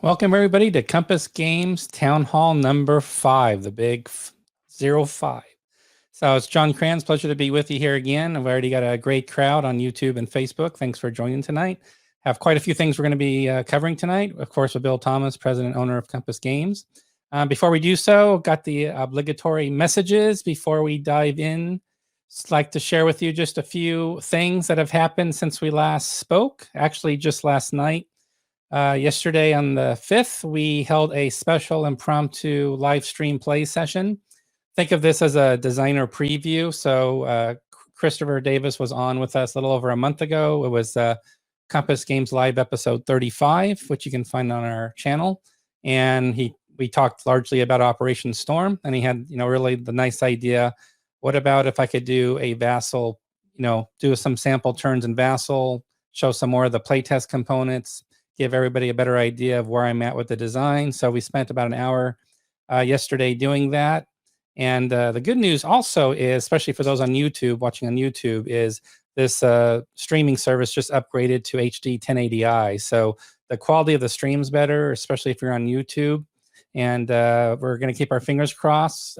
Welcome everybody to Compass Games Town Hall number 5, the big 05. So it's John Kranz, pleasure to be with you here again. I've already got a great crowd on YouTube and Facebook. Thanks for joining tonight. Have quite a few things we're going to be covering tonight. Of course, with Bill Thomas, president owner of Compass Games. Before we do so, got the obligatory messages before we dive in. Just like to share with you just a few things that have happened since we last spoke. Actually, just last night. Yesterday on the 5th, we held a special impromptu live stream play session. Think of this as a designer preview. So Christopher Davis was on with us a little over a month ago. It was Compass Games Live episode 35, which you can find on our channel. And we talked largely about Operation Storm, and he had, really the nice idea. What about if I could do a Vassal, do some sample turns in Vassal, show some more of the playtest components, give everybody a better idea of where I'm at with the design. So we spent about an hour yesterday doing that. And the good news also is, especially for those on YouTube, watching on YouTube, is this streaming service just upgraded to HD 1080i. So the quality of the stream's better, especially if you're on YouTube. And we're going to keep our fingers crossed.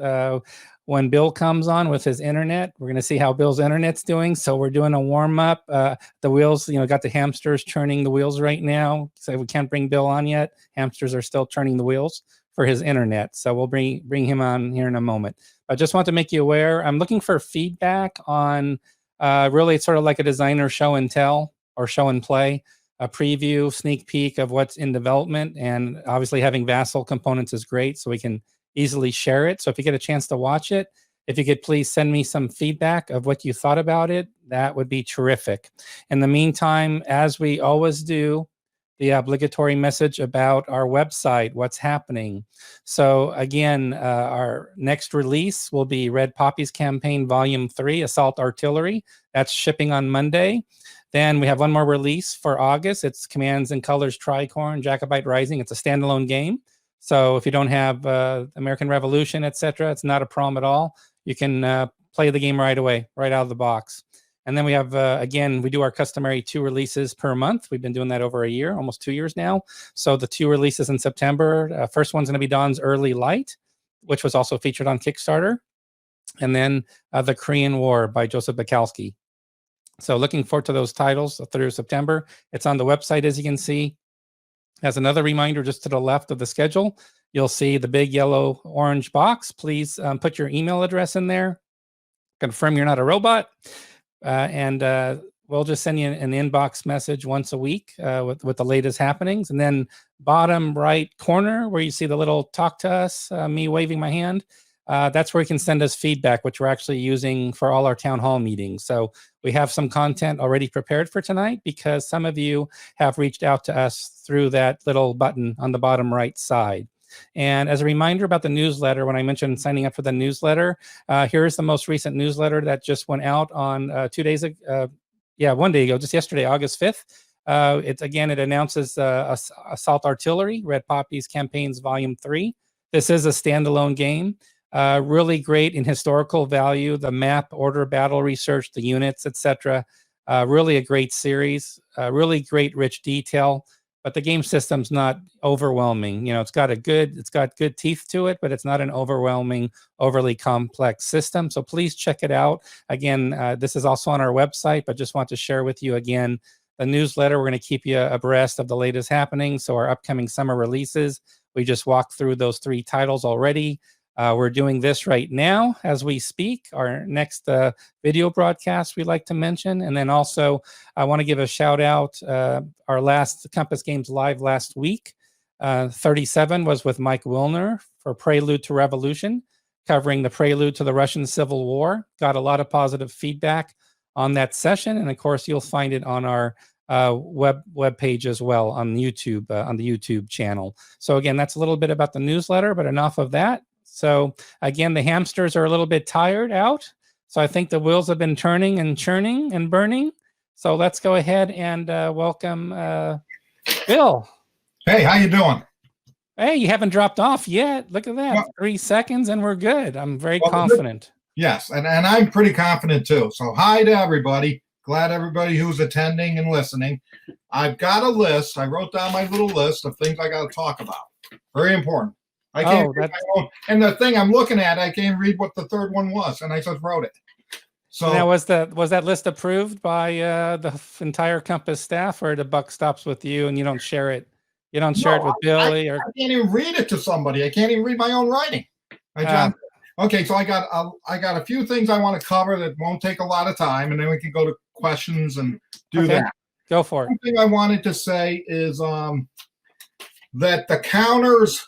When Bill comes on with his internet, we're going to see how Bill's internet's doing. So we're doing a warm up. The wheels, got the hamsters turning the wheels right now. So we can't bring Bill on yet. Hamsters are still turning the wheels for his internet. So we'll bring him on here in a moment. I just want to make you aware, I'm looking for feedback on really it's sort of like a designer show and tell or show and play, a preview, sneak peek of what's in development. And obviously having Vassal components is great, so we can easily share it. So if you get a chance to watch it, if you could please send me some feedback of what you thought about it, that would be terrific. In the meantime, as we always do, the obligatory message about our website, what's happening. So again, our next release will be Red Poppy's Campaign Volume 3, Assault Artillery. That's shipping on Monday. Then we have one more release for August. It's Commands and Colors Tricorn, Jacobite Rising. It's a standalone game. So if you don't have American Revolution, etc., it's not a problem at all. You can play the game right away, right out of the box. And then we have, again, we do our customary 2 releases per month. We've been doing that over a year, almost 2 years now. So the 2 releases in September, first one's going to be Dawn's Early Light, which was also featured on Kickstarter. And then The Korean War by Joseph Bukowski. So looking forward to those titles through September. It's on the website, as you can see. As another reminder, just to the left of the schedule, you'll see the big yellow orange box. Please put your email address in there. Confirm you're not a robot. And we'll just send you an inbox message once a week with the latest happenings. And then bottom right corner where you see the little talk to us, me waving my hand, that's where you can send us feedback, which we're actually using for all our town hall meetings. So we have some content already prepared for tonight because some of you have reached out to us through that little button on the bottom right side. And as a reminder about the newsletter, when I mentioned signing up for the newsletter, here's the most recent newsletter that just went out on 2 days ago. 1 day ago, just yesterday, August 5th. It announces Assault Artillery, Red Poppy's Campaigns Volume 3. This is a standalone game. Really great in historical value, the map, order, battle research, the units, etc. Really a great series, really great rich detail, but the game system's not overwhelming. It's got good teeth to it, but it's not an overwhelming, overly complex system. So please check it out. Again, this is also on our website, but just want to share with you again, the newsletter. We're going to keep you abreast of the latest happenings. So our upcoming summer releases, we just walked through those 3 titles already. We're doing this right now as we speak. Our next video broadcast we like to mention. And then also I want to give a shout out. Our last Compass Games Live last week, 37 was with Mike Wilner for Prelude to Revolution, covering the prelude to the Russian Civil War. Got a lot of positive feedback on that session. And of course, you'll find it on our web page as well on YouTube, on the YouTube channel. So again, that's a little bit about the newsletter, but enough of that. So again, the hamsters are a little bit tired out. So I think the wheels have been turning and churning and burning. So let's go ahead and welcome Bill. Hey, how you doing? Hey, you haven't dropped off yet. Look at that. Well, 3 seconds and we're good. I'm very confident. Yes, and I'm pretty confident too. So hi to everybody. Glad everybody who's attending and listening. I've got a list. I wrote down my little list of things I got to talk about. Very important. I can't read my own, and the thing I'm looking at, I can't read what the third one was, and I just wrote it. So now, was that list approved by the entire Compass staff, or the buck stops with you and you don't share it? You don't share it with Billy, or I can't even read it to somebody. I can't even read my own writing. Okay, so I got a few things I want to cover that won't take a lot of time, and then we can go to questions and do that. Go for it. One thing I wanted to say is that the counters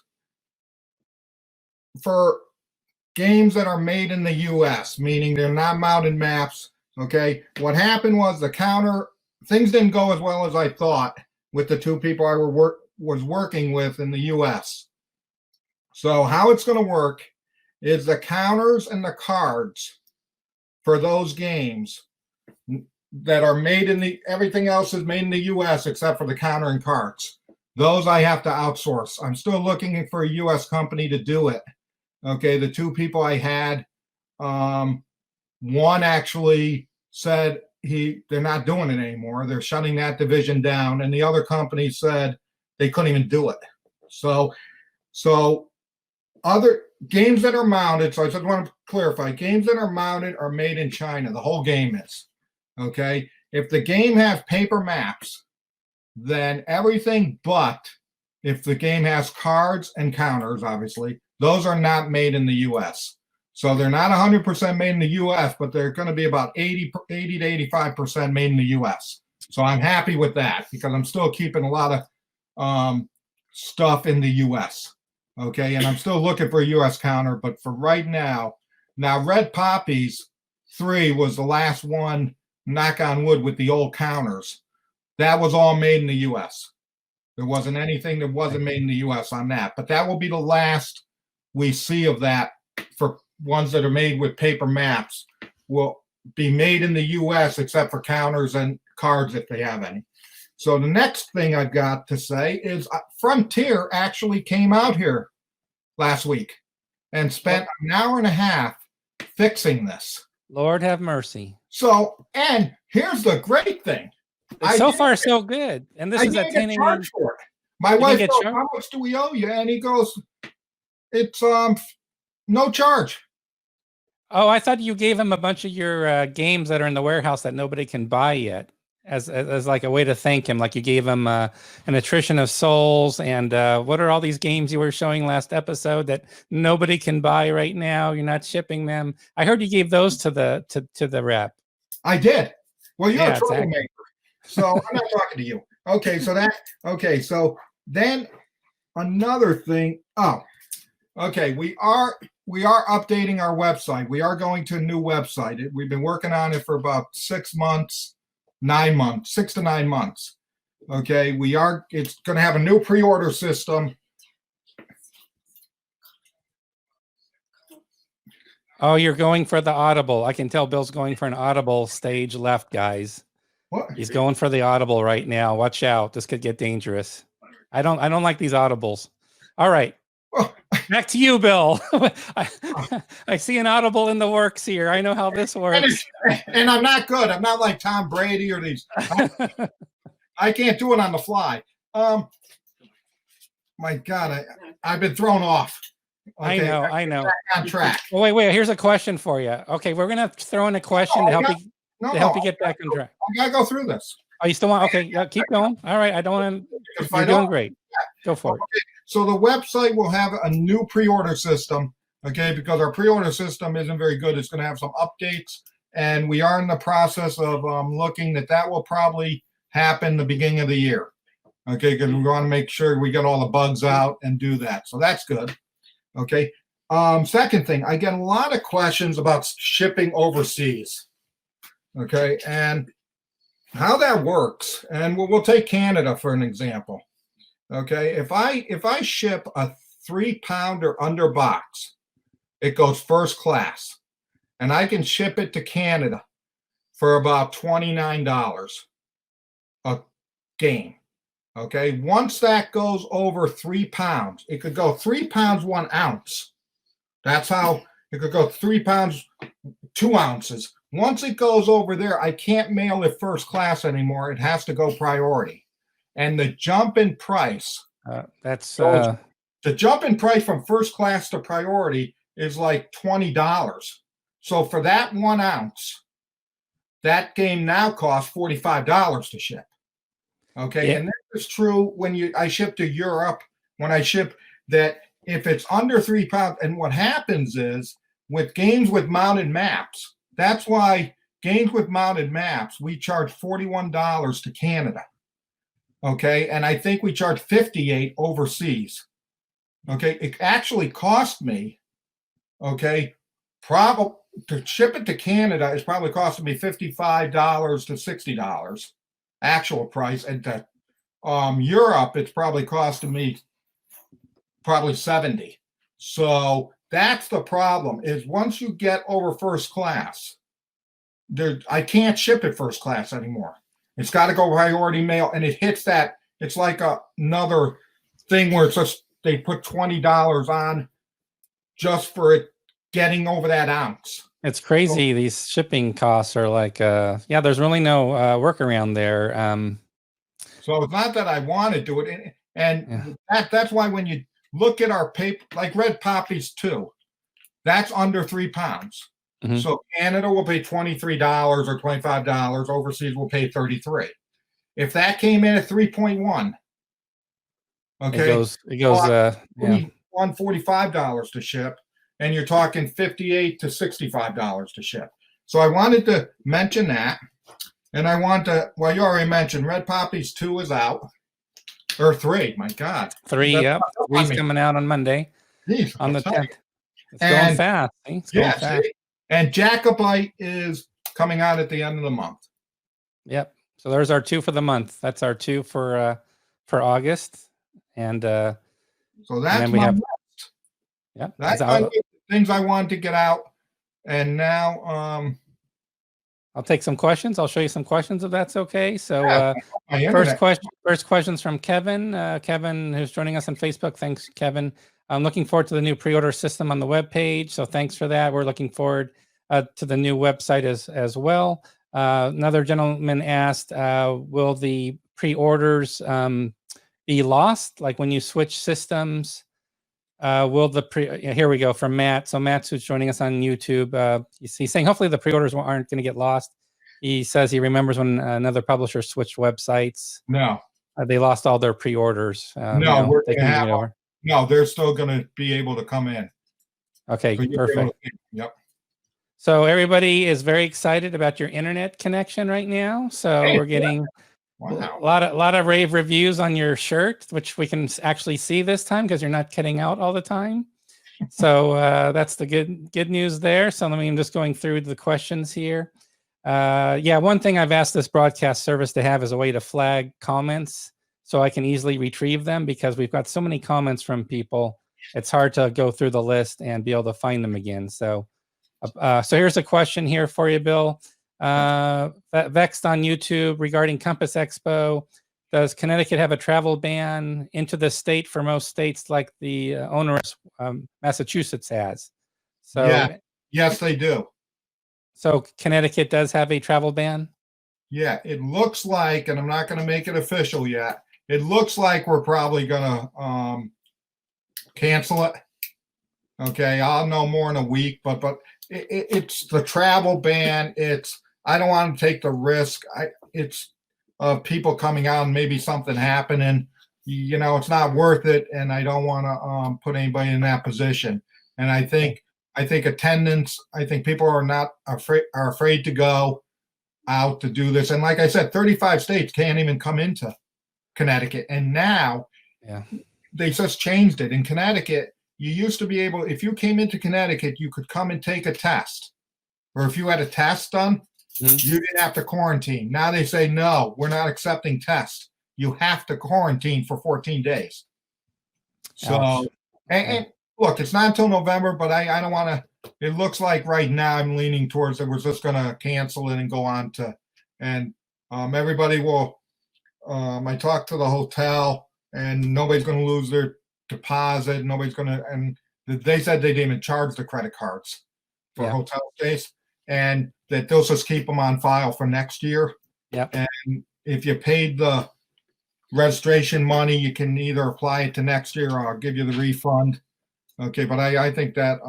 for games that are made in the U.S., meaning they're not mounted maps, okay, what happened was the counter, things didn't go as well as I thought with the two people I was working with in the U.S. So how it's going to work is the counters and the cards for those games that are made in everything else is made in the U.S. except for the counter and cards. Those I have to outsource. I'm still looking for a U.S. company to do it. Okay, the two people I had, one actually said they're not doing it anymore. They're shutting that division down, and the other company said they couldn't even do it. So other games that are mounted, so I just want to clarify, games that are mounted are made in China. The whole game is. Okay, if the game has paper maps, then everything but if the game has cards and counters, obviously, those are not made in the U.S. So they're not 100% made in the U.S., but they're going to be about 80 to 85% made in the U.S. So I'm happy with that because I'm still keeping a lot of stuff in the U.S. Okay, and I'm still looking for a U.S. counter, but for right now, Red Poppies 3 was the last one, knock on wood, with the old counters. That was all made in the U.S. There wasn't anything that wasn't made in the U.S. on that, but that will be the last we see of that. For ones that are made with paper maps will be made in the U.S. except for counters and cards if they have any. So the next thing I've got to say is Frontier actually came out here last week and spent an hour and a half fixing this. Lord have mercy. So, and here's the great thing. So far, so good. And this is a 10 a.m. My wife goes, how much do we owe you? And he goes, it's no charge. Oh, I thought you gave him a bunch of your games that are in the warehouse that nobody can buy yet, as like a way to thank him. Like you gave him an Attrition of Souls, and what are all these games you were showing last episode that nobody can buy right now? You're not shipping them. I heard you gave those to the rep. I did. Well, you're a troublemaker, so I'm not talking to you. Okay, so then another thing. Oh, okay, we are updating our website. We are going to a new website. We've been working on it for about 6 to 9 months. Okay, it's going to have a new pre-order system. Oh, you're going for the Audible. I can tell Bill's going for an Audible stage left, guys. What? He's going for the Audible right now. Watch out. This could get dangerous. I don't like these Audibles. All right. Back to you, Bill. I see an Audible in the works here. I know how this works. And I'm not good. I'm not like Tom Brady or these. I can't do it on the fly. My God, I've been thrown off. Okay, I know. On track. Well, wait. Here's a question for you. Okay, we're gonna throw in a question to help you get back on track. I gotta go through this. Oh, you still want? Okay, keep going. All right, I don't want to. You're doing great. Go for it. So the website will have a new pre-order system, okay, because our pre-order system isn't very good. It's going to have some updates, and we are in the process of looking that will probably happen the beginning of the year, okay, because we want to make sure we get all the bugs out and do that. So that's good, okay. Second thing, I get a lot of questions about shipping overseas, okay, and how that works. And we'll take Canada for an example. Okay, if I ship a 3-pound or under box, it goes first class, and I can ship it to Canada for about $29 a game. Okay, once that goes over 3 pounds, it could go 3 pounds 1 ounce. That's how it could go 3 pounds 2 ounces. Once it goes over there, I can't mail it first class anymore. It has to go priority. And the jump in price, That's the jump in price from first class to priority is like $20. So for that 1 ounce, that game now costs $45 to ship. Okay, Yeah. and that is true when I ship to Europe. When I ship that, if it's under 3 pounds, and what happens is with games with mounted maps, that's why games with mounted maps, we charge $41 to Canada. Okay, and I think we charge 58 overseas. Okay, it actually cost me, okay, probably to ship it to Canada is probably costing me $55 to $60 actual price, and to Europe it's probably costing me probably 70. So that's the problem, is once you get over first class, I can't ship it first class anymore. It's got to go priority mail, and it hits that. It's like another thing where it's just they put $20 on just for it getting over that ounce. It's crazy. These shipping costs are like, yeah, there's really no workaround there. So it's not that I want to do it. And Yeah. that's why when you look at our paper, like red poppies too, that's under 3 pounds. Mhm. So Canada will pay $23 or $25. Overseas will pay 33. If that came in at 3.1, okay, It goes, yeah. $45 to ship, and you're talking $58 to $65 to ship. So I wanted to mention that, and I want to. Well, you already mentioned Red Poppies 2 is out, or 3. My God, 3, yep. 3's coming out on Monday, Jeez, on the 10th. It's And- going fast. See? It's going fast. see? And Jacobite is coming out at the end of the month. Yep. So there's our 2 for the month. That's our 2 for August, and So that's then we my have. list. Yep. That's my things I wanted to get out, and now I'll take some questions. I'll show you some questions if that's okay. So my first internet. question's from Kevin. Kevin, who's joining us on Facebook. Thanks, Kevin. I'm looking forward to the new pre-order system on the webpage. So thanks for that. We're looking forward to the new website as well. Another gentleman asked, will the pre-orders be lost? Like when you switch systems, will the here we go from Matt. So Matt's who's joining us on YouTube. He's saying hopefully the pre-orders aren't going to get lost. He says he remembers when another publisher switched websites. No, they lost all their pre-orders. no, we're they gonna can have get over. No, they're still going to be able to come in. Okay, So perfect. Yep. So everybody is very excited about your internet connection right now. So Hey, we're getting wow. a lot of rave reviews on your shirt, which we can actually see this time because you're not cutting out all the time. So that's the good news there. So I'm just going through the questions here. Yeah, one thing I've asked this broadcast service to have is a way to flag comments so I can easily retrieve them, because we've got so many comments from people. It's hard to go through the list and be able to find them again. So here's a question here for you, Bill. Vexed on YouTube regarding Compass Expo. Does Connecticut have a travel ban into the state for most states like the onerous Massachusetts has? So Yeah. Yes, they do. So Connecticut does have a travel ban? Yeah, it looks like, and I'm not going to make it official yet, it looks like we're probably going to cancel it. Okay, I'll know more in a week, but it's the travel ban. I don't want to take the risk. It's of people coming out and maybe something happening. It's not worth it, and I don't want to put anybody in that position. And I think attendance. I think people are afraid to go out to do this. And like I said, 35 states can't even come into Connecticut, and now they just changed it. In Connecticut, you used to be able, if you came into Connecticut, you could come and take a test, or if you had a test done, you didn't have to quarantine. Now they say, no, we're not accepting tests. You have to quarantine for 14 days. So, and look, it's not until November, but I don't want to, it looks like right now I'm leaning towards that we're just going to cancel it and go on to, and everybody will, I talked to the hotel, and nobody's going to lose their deposit. Nobody's going to, and they said they didn't even charge the credit cards for hotel stays. And that they'll just keep them on file for next year. Yep. And if you paid the registration money, you can either apply it to next year or I'll give you the refund. Okay, but I think that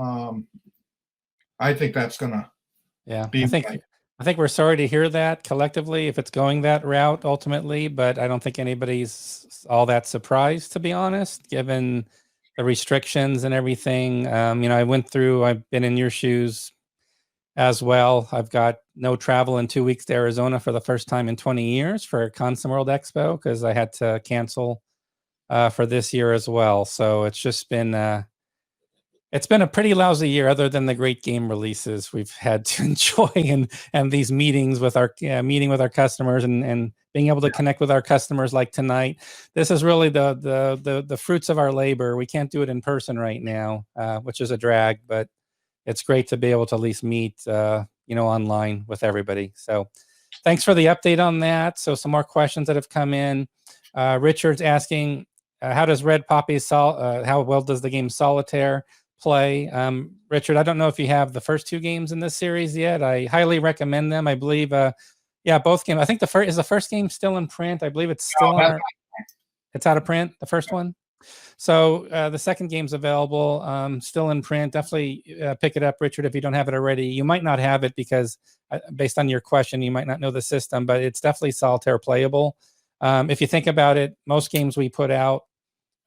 I think that's gonna be right. I think we're sorry to hear that collectively if it's going that route ultimately, but I don't think anybody's all that surprised, to be honest, given the restrictions and everything. I've been in your shoes as well. I've got no travel in 2 weeks to Arizona for the first time in 20 years for Consum World Expo because I had to cancel for this year as well. So it's just been it's been a pretty lousy year, other than the great game releases we've had to enjoy and these meetings with our meeting with our customers and being able to connect with our customers like tonight. This is really the fruits of our labor. We can't do it in person right now, which is a drag, but it's great to be able to at least meet online with everybody. So thanks for the update on that. So some more questions that have come in. Richard's asking, how does Red Poppy how well does the game Solitaire play? Richard, I don't know if you have the first 2 games in this series yet. I highly recommend them. I believe both games. I think is the first game still in print. I believe it's still it's out of print, the first one. So the second game's available, still in print. Definitely pick it up, Richard, if you don't have it already. You might not have it because based on your question, you might not know the system, but it's definitely Solitaire playable. If you think about it, most games we put out,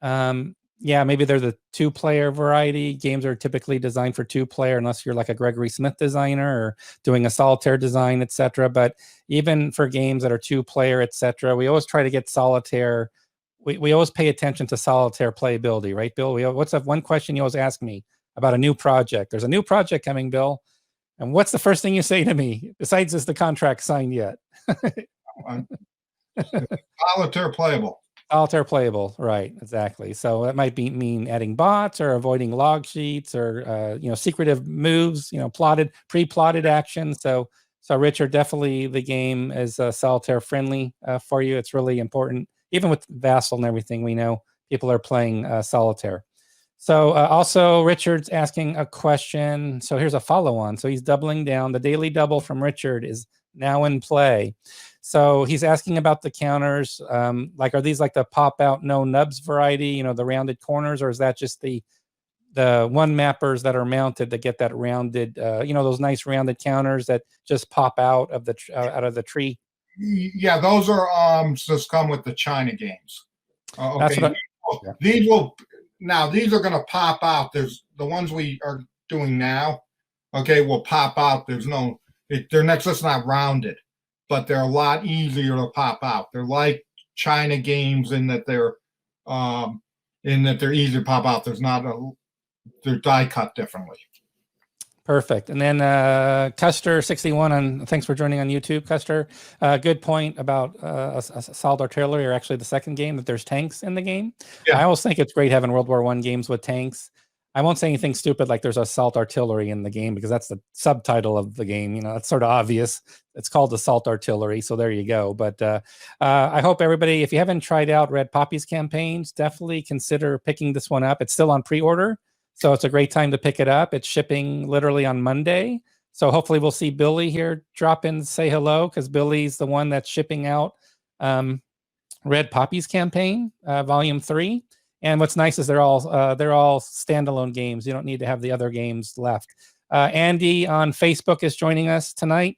maybe they're the 2-player variety. Games are typically designed for 2-player unless you're like a Gregory Smith designer or doing a Solitaire design, etc. But even for games that are 2-player, etc., we always try to get Solitaire. We always pay attention to Solitaire playability, right, Bill? What's the one question you always ask me about a new project? There's a new project coming, Bill. And what's the first thing you say to me besides, is the contract signed yet? Solitaire playable. Solitaire playable, right? Exactly. So that might mean adding bots or avoiding log sheets or secretive moves, pre-plotted action. So Richard, definitely the game is Solitaire friendly for you. It's really important. Even with Vassal and everything, we know people are playing Solitaire. So also Richard's asking a question. So here's a follow-on. So he's doubling down. The daily double from Richard is now in play. So he's asking about the counters. Are these like the pop out no nubs variety, the rounded corners, or is that just the one mappers that are mounted to get that rounded, those nice rounded counters that just pop out of the tree? Yeah, those are just come with the China games. Okay, these are going to pop out. There's the ones we are doing now. Okay, will pop out. There's no, they're just not rounded, but they're a lot easier to pop out. They're like China games in that they're easy to pop out. They're die cut differently. Perfect. And then Custer61, thanks for joining on YouTube, Custer. Good point about Assault Artillery, or actually the second game, that there's tanks in the game. Yeah. I always think it's great having World War I games with tanks. I won't say anything stupid like there's Assault Artillery in the game because that's the subtitle of the game. It's sort of obvious. It's called Assault Artillery, so there you go. But I hope everybody, if you haven't tried out Red Poppy's campaigns, definitely consider picking this one up. It's still on pre-order. So it's a great time to pick it up. It's shipping literally on Monday. So hopefully we'll see Billy here drop in and say hello, because Billy's the one that's shipping out Red Poppy's campaign, Volume 3. And what's nice is they're all standalone games. You don't need to have the other games left. Andy on Facebook is joining us tonight.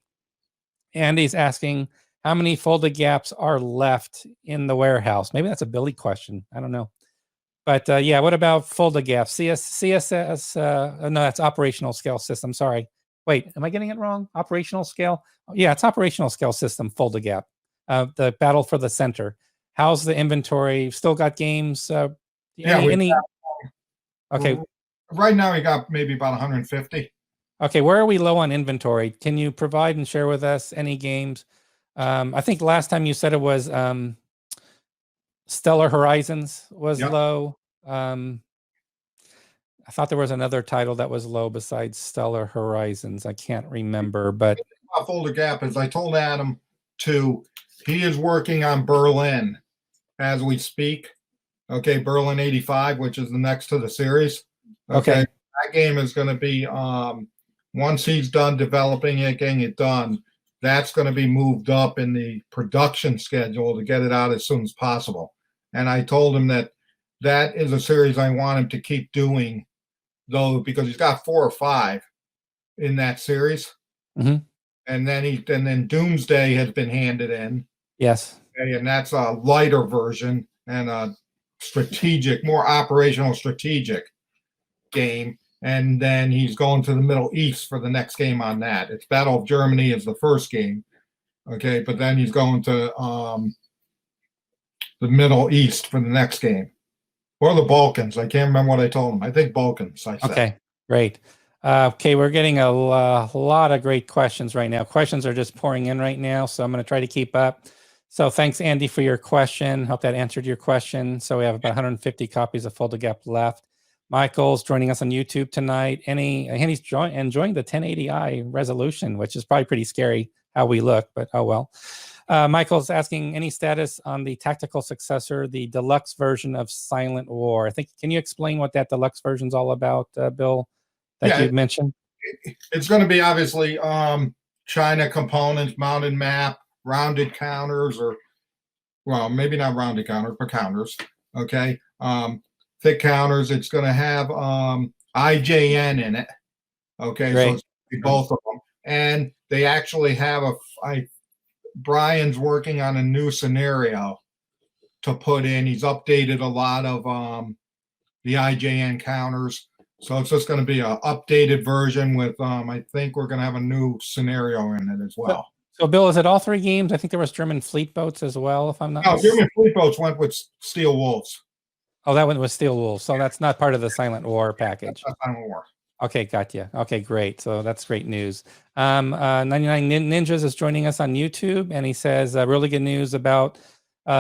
Andy's asking, how many folded gaps are left in the warehouse? Maybe that's a Billy question. I don't know. But what about folded gaps? CSS, no, that's operational scale system. Sorry. Wait, am I getting it wrong? Operational scale? Yeah, it's operational scale system, folded gap. The battle for the center. How's the inventory? Still got games? Okay. Right now we got maybe about 150. Okay, where are we low on inventory? Can you provide and share with us any games? I think last time you said it was Stellar Horizons was low. I thought there was another title that was low besides Stellar Horizons. I can't remember, but folded gap, as I told Adam he is working on Berlin as we speak. Okay, Berlin 85, which is the next to the series. Okay. That game is going to be one once he's done developing it, getting it done, that's going to be moved up in the production schedule to get it out as soon as possible. And I told him that that is a series I want him to keep doing, though, because he's got 4 or 5 in that series. Mhm. And then Doomsday has been handed in. Yes. And that's a lighter version and a strategic, more operational strategic game. And then he's going to the Middle East for the next game on that. It's Battle of Germany is the first game. Okay, but then he's going to the Middle East for the next game. Or the Balkans. I can't remember what I told him. I think Balkans, I said. Okay, great. Okay, we're getting a lot of great questions right now. Questions are just pouring in right now, so I'm going to try to keep up. So thanks, Andy, for your question. Hope that answered your question. So we have about 150 copies of Fold the Gap left. Michael's joining us on YouTube tonight. And he's enjoying the 1080i resolution, which is probably pretty scary how we look, but oh well. Michael's asking any status on the tactical successor, the deluxe version of Silent War. I think, can you explain what that deluxe version is all about, Bill, that you mentioned? It's going to be obviously China components, mounted map, rounded counters, or, well, maybe not rounded counters, but counters. Okay. Thick counters. It's going to have IJN in it. Okay. Great. So it's both of them. And they actually have Brian's working on a new scenario to put in. He's updated a lot of the IJN counters. So it's just going to be an updated version with, I think we're going to have a new scenario in it as well. So Bill, is it all 3 games? I think there was German fleet boats as well, if I'm not mistaken. No, German fleet boats went with Steel Wolves. Oh, that one was Steel Wolves. So that's not part of the Silent War package. That's Silent War. Okay, gotcha. Okay, great. So that's great news. 99 Ninjas is joining us on YouTube, and he says really good news about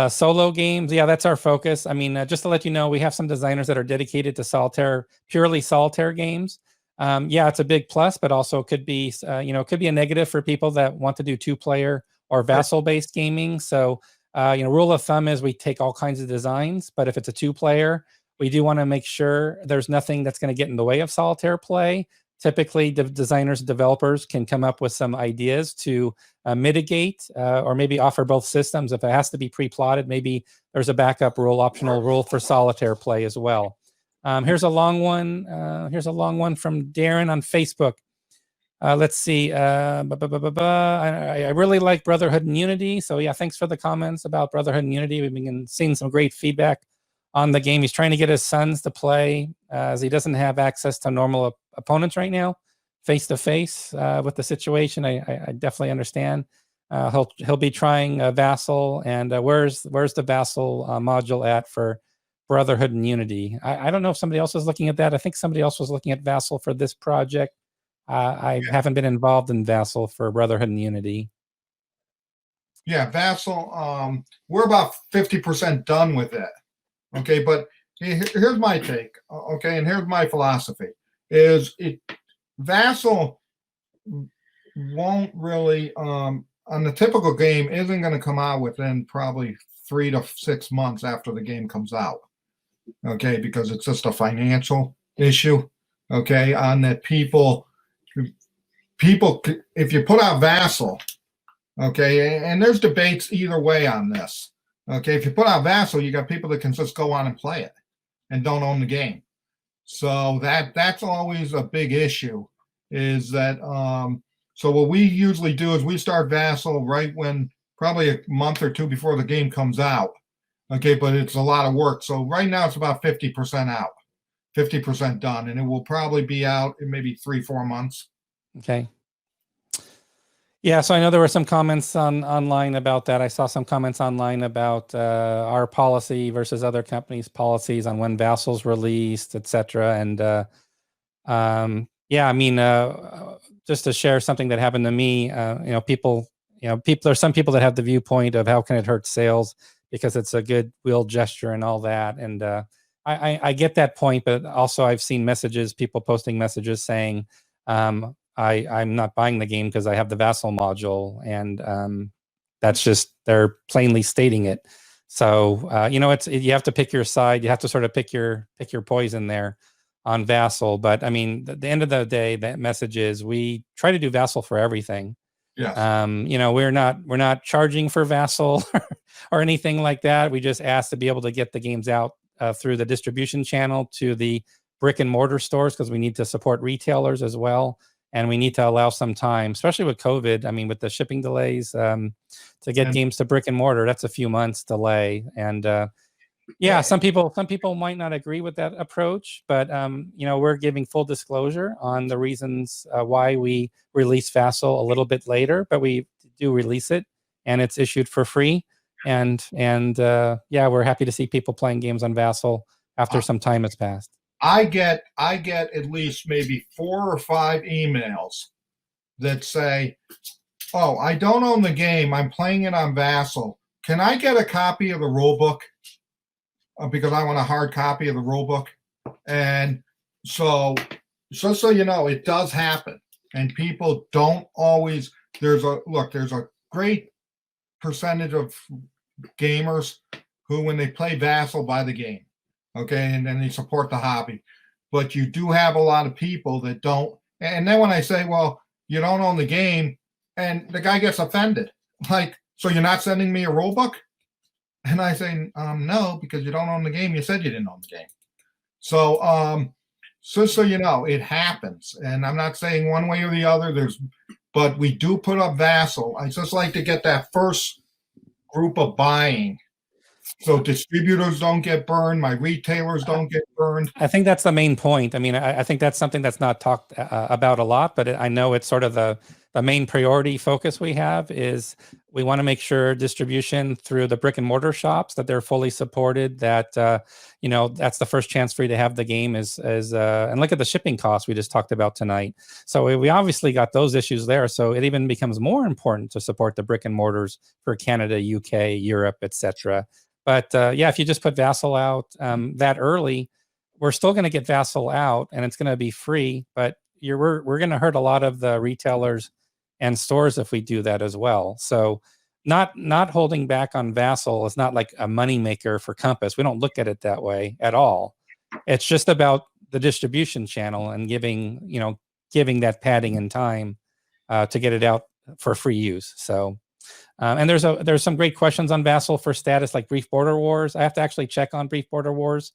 solo games. Yeah, that's our focus. I mean, just to let you know, we have some designers that are dedicated to solitaire, purely solitaire games. Yeah, it's a big plus, but also could be, it could be a negative for people that want to do 2-player or vassal-based gaming. So, rule of thumb is we take all kinds of designs, but if it's a 2-player, we do want to make sure there's nothing that's going to get in the way of solitaire play. Typically, designers and developers can come up with some ideas to mitigate or maybe offer both systems. If it has to be pre-plotted, maybe there's a backup rule, optional rule for solitaire play as well. Here's a long one. Here's a long one from Darren on Facebook. Let's see. I really like Brotherhood and Unity. So yeah, thanks for the comments about Brotherhood and Unity. We've been seeing some great feedback on the game. He's trying to get his sons to play as he doesn't have access to normal opponents right now, face to face with the situation. I definitely understand. He'll be trying Vassal, and where's the Vassal module at for Brotherhood and Unity? I don't know if somebody else was looking at that. I think somebody else was looking at Vassal for this project. I haven't been involved in Vassal for Brotherhood and Unity. Yeah, Vassal. We're about 50% done with it. Okay, but here's my take. Okay, and here's my philosophy: Vassal won't really on the typical game isn't going to come out within probably 3 to 6 months after the game comes out. Okay, because it's just a financial issue. Okay, on that people, if you put out Vassal, okay, and there's debates either way on this. Okay, if you put out Vassal, you got people that can just go on and play it and don't own the game. So that's always a big issue. Is that so what we usually do is we start Vassal right when probably a month or 2 before the game comes out. Okay, but it's a lot of work. So right now it's about 50% out, 50% done, and it will probably be out in maybe 3-4 months. Okay. Yeah, so I know there were some comments online about that. I saw some comments online about our policy versus other companies' policies on when Vassal's released, etc. And yeah, I mean, just to share something that happened to me, there's some people that have the viewpoint of how can it hurt sales because it's a goodwill gesture and all that. And I get that point, but also I've seen messages, people posting messages saying, I'm not buying the game because I have the Vassal module, and that's just, they're plainly stating it. So you have to pick your side. You have to sort of pick your poison there on Vassal. But I mean, at the end of the day, that message is we try to do Vassal for everything. Yes. We're not charging for Vassal or anything like that. We just ask to be able to get the games out through the distribution channel to the brick and mortar stores, because we need to support retailers as well. And we need to allow some time, especially with COVID. I mean, with the shipping delays, to get games to brick and mortar, that's a few months delay. And some people might not agree with that approach, but we're giving full disclosure on the reasons why we release Vassal a little bit later, but we do release it, and it's issued for free. And we're happy to see people playing games on Vassal after some time has passed. I get at least maybe 4 or 5 emails that say, "Oh, I don't own the game. I'm playing it on Vassal. Can I get a copy of the rule book? Because I want a hard copy of the rule book." And so you know, it does happen, and people don't always. There's a great percentage of gamers who, when they play Vassal, buy the game, okay, and then they support the hobby. But you do have a lot of people that don't. And then when I say, "Well, you don't own the game," and the guy gets offended, like, "So you're not sending me a rule book?" And I say, "No, because you don't own the game. You said you didn't own the game." So, so you know, it happens. And I'm not saying one way or the other. But we do put up Vassal. I just like to get that first group of buying, so distributors don't get burned, my retailers don't get burned. I think that's the main point. I mean, I think that's something that's not talked about a lot, but I know it's sort of the main priority focus we have is we want to make sure distribution through the brick and mortar shops, that they're fully supported, that, that's the first chance for you to have the game and look at the shipping costs we just talked about tonight. So we obviously got those issues there. So it even becomes more important to support the brick and mortars for Canada, UK, Europe, etc. But if you just put Vassal out that early, we're still going to get Vassal out, and it's going to be free. But we're going to hurt a lot of the retailers and stores if we do that as well. So not holding back on Vassal is not like a moneymaker for Compass. We don't look at it that way at all. It's just about the distribution channel and giving that padding and time to get it out for free use. So. And there's some great questions on Vassal for status, like Brief Border Wars. I have to actually check on Brief Border Wars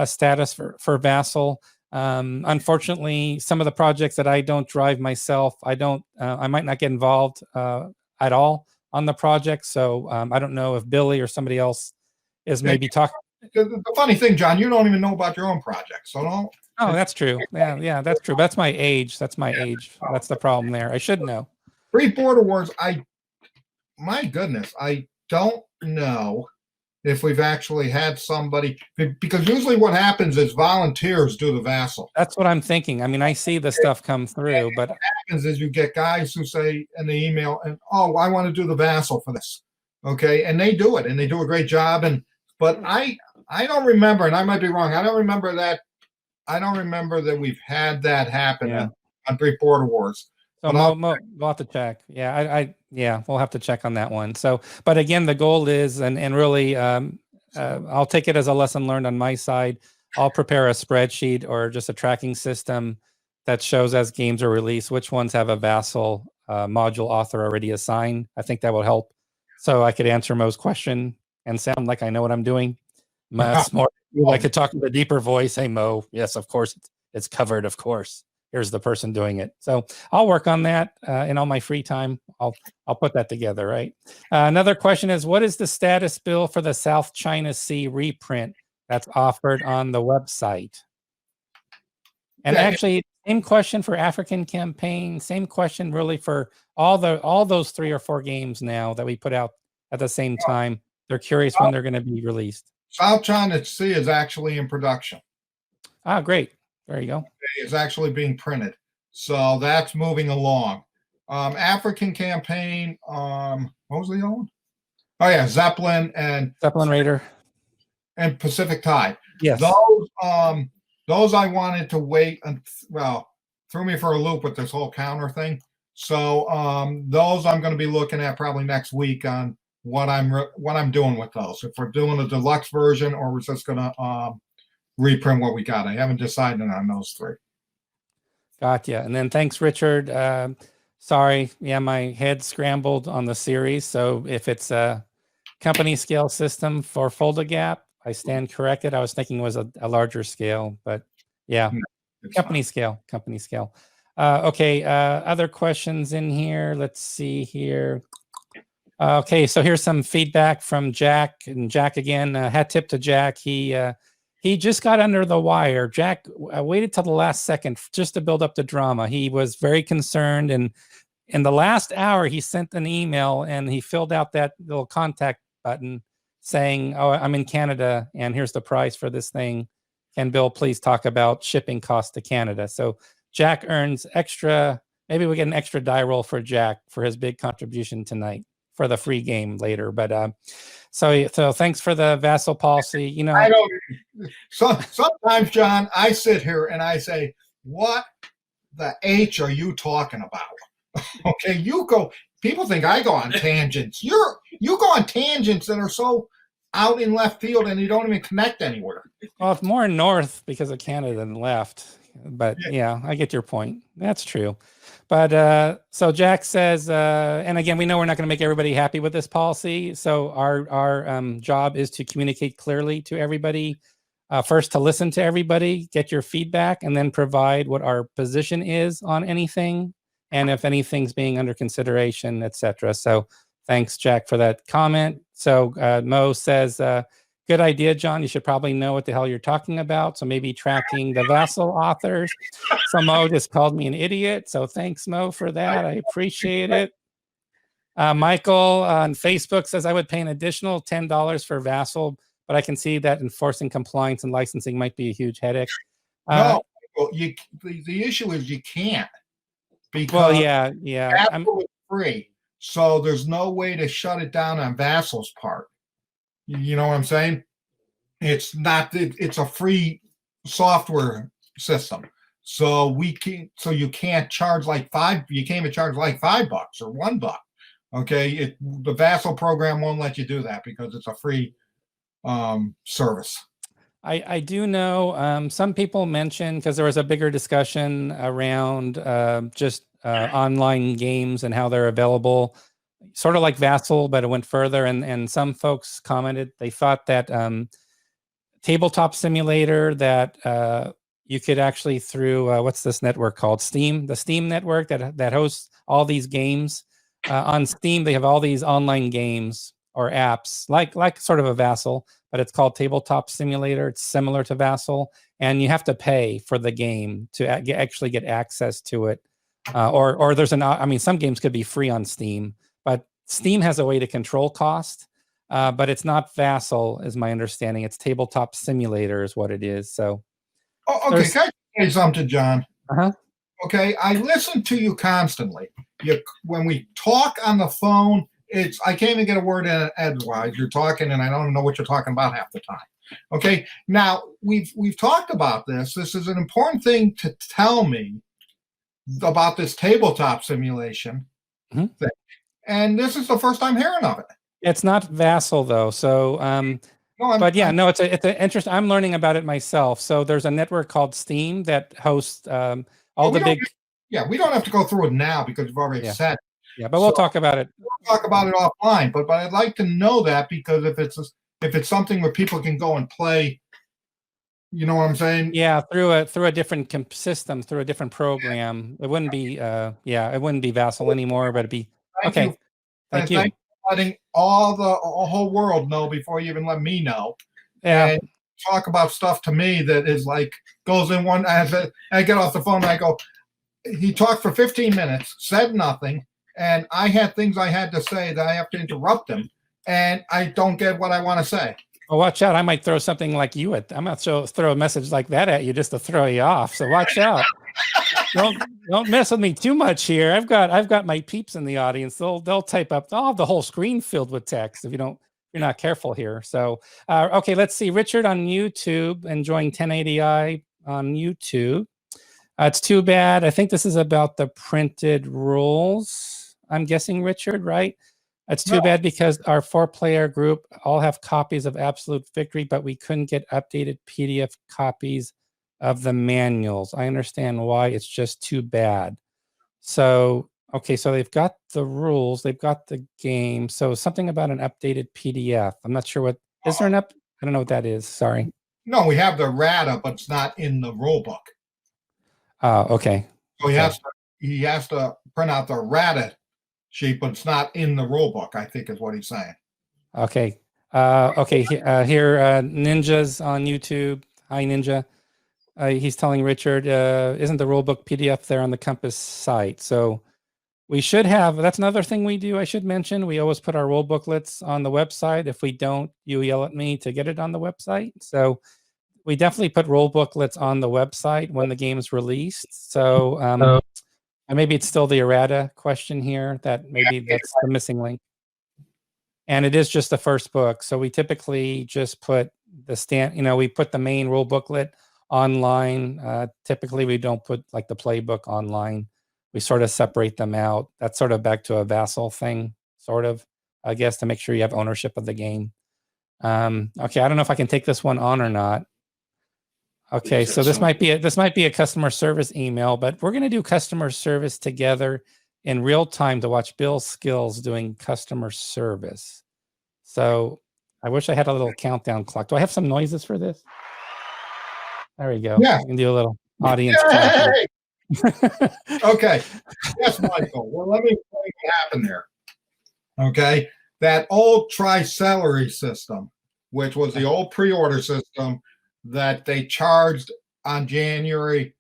status for Vassal. Unfortunately, some of the projects that I don't drive myself, I might not get involved at all on the project. So I don't know if Billy or somebody else is maybe talking. The funny thing, John, you don't even know about your own project, so don't. Oh, that's true. Yeah, that's true. That's my age. That's the problem there. I should know. Brief Border Wars, my goodness, I don't know if we've actually had somebody, because usually what happens is volunteers do the Vassal. That's what I'm thinking. I mean, I see the stuff come through, but what happens is you get guys who say in the email, and I want to do the Vassal for this, okay, and they do it, and they do a great job. But I don't remember, and I might be wrong. I don't remember that we've had that happen on Brief Border Wars. So we'll have to check. We'll have to check on that one. So, but again, the goal is, and really, I'll take it as a lesson learned on my side. I'll prepare a spreadsheet or just a tracking system that shows as games are released, which ones have a Vassal module author already assigned. I think that will help. So I could answer Mo's question and sound like I know what I'm doing. Much more. I could talk with a deeper voice. Hey, Mo. Yes, of course. It's covered. Of course. Here's the person doing it. So I'll work on that in all my free time. I'll put that together, right? Another question is, what is the status bill for the South China Sea reprint that's offered on the website? And actually, same question for African Campaign, same question really for all those 3 or 4 games now that we put out at the same time. They're curious when they're going to be released. South China Sea is actually in production. Ah, great. There you go. It's actually being printed. So that's moving along. African Campaign, what was the other one? Oh yeah, Zeppelin Raider and Pacific Tide. Yes. Those I wanted to wait threw me for a loop with this whole counter thing. So those I'm going to be looking at probably next week on what I'm doing with those. If we're doing a deluxe version or we're just going to reprint what we got. I haven't decided on those three. Gotcha. And then thanks, Richard. Sorry, yeah, my head scrambled on the series. So if it's a company scale system for Fold-A-Gap, I stand corrected. I was thinking it was a larger scale, but yeah, It's company fine. scale, company scale. Okay, other questions in here. Let's see here. Okay, so here's some feedback from Jack, and Jack again. Hat tip to Jack. He just got under the wire. Jack waited till the last second just to build up the drama. He was very concerned, and in the last hour, he sent an email and he filled out that little contact button saying, "Oh, I'm in Canada, and here's the price for this thing. Can Bill please talk about shipping costs to Canada?" So Jack earns extra. Maybe we get an extra die roll for Jack for his big contribution tonight for the free game later. But so thanks for the vassal policy. You know, I don't. So sometimes, John, I sit here and I say, "What the H are you talking about?" Okay, you go. People think I go on tangents. You go on tangents that are so out in left field and you don't even connect anywhere. well, it's more north because of Canada than left. But yeah, I get your point. That's true. But so Jack says, and again, we know we're not going to make everybody happy with this policy. So our job is to communicate clearly to everybody. First, to listen to everybody, get your feedback, and then provide what our position is on anything, and if anything's being under consideration, etc. So thanks, Jack, for that comment. So Mo says, good idea, John. You should probably know what the hell you're talking about. So maybe tracking the vassal authors. So Mo just called me an idiot. So thanks, Mo, for that. I appreciate it. Michael on Facebook says, I would pay an additional $10 for vassal, but I can see that enforcing compliance and licensing might be a huge headache. No, the issue is you can't. Because well, yeah. Vassal is free. So there's no way to shut it down on Vassal's part. You know what I'm saying? It's not. It's a free software system, so you can't charge like $5. You can't even charge like $5 or $1. Okay, the Vassal program won't let you do that because it's a free service. I do know some people mentioned, because there was a bigger discussion around just online games and how they're available, sort of like Vassal, but it went further. And some folks commented they thought that tabletop simulator that you could actually through what's this network called? Steam, the Steam network that hosts all these games. On Steam, they have all these online games or apps like sort of a Vassal, but it's called Tabletop Simulator. It's similar to Vassal, and you have to pay for the game to actually get access to it. Or there's some games could be free on Steam, but Steam has a way to control cost. But it's not Vassal, is my understanding. It's Tabletop Simulator is what it is. So, okay, can I say something, John? Uh-huh. Okay, I listen to you constantly. When we talk on the phone, I can't even get a word in edgewise. You're talking, and I don't know what you're talking about half the time. Okay, now we've talked about this. This is an important thing to tell me about this tabletop simulation thing, and this is the first time hearing of it. It's not Vassal though, so it's an interest. I'm learning about it myself. So there's a network called Steam that hosts all the big. We don't have to go through it now because we've already said it. Yeah, but we'll talk about it. We'll talk about it offline. But I'd like to know that, because if it's something where people can go and play, you know what I'm saying? Yeah, through a different system, through a different program. It wouldn't be it wouldn't be Vassal anymore, but it'd be okay. Thank you. Thank you for letting the whole world know before you even let me know. Yeah. And talk about stuff to me that is like goes in one. I get off the phone and I go, he talked for 15 minutes, said nothing, and I had things I had to say that I have to interrupt him, and I don't get what I want to say. Well, watch out. I might throw something like you at. I'm not sure throw a message like that at you just to throw you off. So watch out. Don't mess with me too much here. I've got my peeps in the audience. They'll type up. They'll have the whole screen filled with text if you're not careful here. So okay, let's see. Richard on YouTube, enjoying 1080i on YouTube. It's too bad. I think this is about the printed rules. I'm guessing, Richard, right? It's too No. bad because our 4-player group all have copies of Absolute Victory, but we couldn't get updated PDF copies of the manuals. I understand why. It's just too bad. So, okay, so they've got the rules, they've got the game. So something about an updated PDF. I'm not sure what is there an up. I don't know what that is. Sorry. No, we have the errata, but it's not in the rule book. Okay. So he has to print out the errata sheet, but it's not in the rule book, I think is what he's saying. Okay. Okay. Here, Ninja's on YouTube. Hi, Ninja. He's telling Richard, isn't the rulebook PDF there on the Compass site? So we should have, that's another thing we do, I should mention. We always put our rule booklets on the website. If we don't, you yell at me to get it on the website. So we definitely put rule booklets on the website when the game is released. So and maybe it's still the errata question here, that maybe that's the missing link. And it is just the first book. So we typically just put the we put the main rule booklet online. Typically we don't put like the playbook online. We sort of separate them out. That's sort of back to a vassal thing, sort of, I guess, to make sure you have ownership of the game. Okay, I don't know if I can take this one on or not. Okay, so this might be a customer service email, but we're going to do customer service together in real time to watch Bill's skills doing customer service. So I wish I had a little countdown clock. Do I have some noises for this? There we go. Yeah. I can do a little audience clap. Okay. Yes, Michael. Well, let me explain what happened there. Okay. That old tri-celery system, which was the old pre-order system that they charged on January.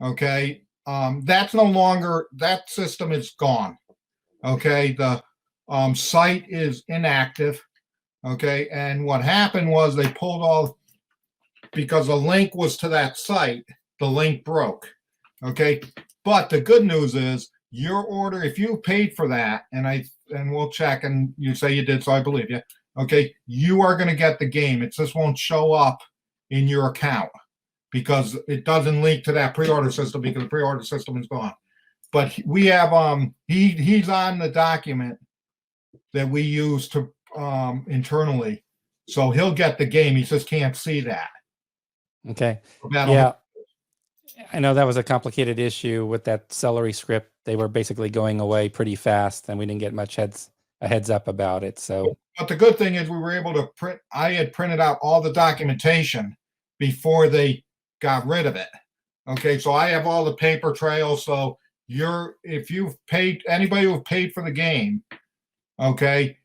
Okay. That's no longer, that system is gone. Okay. The site is inactive. Okay. And what happened was they pulled all, because the link was to that site, the link broke. Okay. But the good news is your order, if you paid for that, and we'll check, and you say you did, so I believe you. Okay. You are going to get the game. It just won't show up in your account because it doesn't link to that pre-order system because the pre-order system is gone. But we have, he's on the document that we use to internally. So he'll get the game. He just can't see that. Okay. Yeah. I know that was a complicated issue with that celery script. They were basically going away pretty fast and we didn't get much a heads up about it. So, but the good thing is we were able to print, I had printed out all the documentation before they got rid of it. Okay. So I have all the paper trails. So if you've paid, anybody who paid for the game, okay,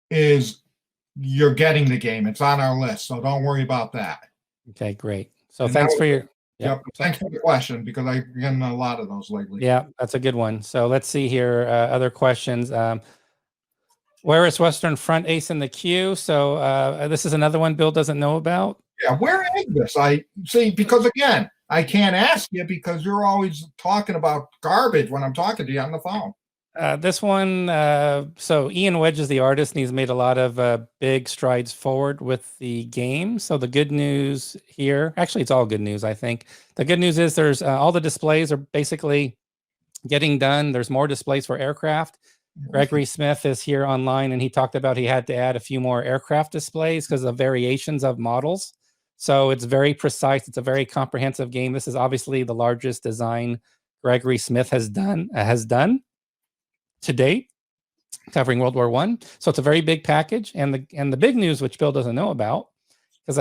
you're getting the game. It's on our list. So don't worry about that. Okay, great. So thanks for your, yep. Thanks for the question because I've gotten a lot of those lately. Yeah, that's a good one. So let's see here. Other questions. Where is Western Front Ace in the queue? So this is another one Bill doesn't know about. Yeah, where is this? I see, because again, I can't ask you because you're always talking about garbage when I'm talking to you on the phone. This one, so Ian Wedge is the artist, and he's made a lot of big strides forward with the game. So the good news here, actually, it's all good news, I think. The good news is there's all the displays are basically getting done. There's more displays for aircraft. Gregory Smith is here online, and he talked about he had to add a few more aircraft displays because of variations of models. So it's very precise. It's a very comprehensive game. This is obviously the largest design Gregory Smith has done to date, covering World War I. So it's a very big package. And the big news, which Bill doesn't know about, because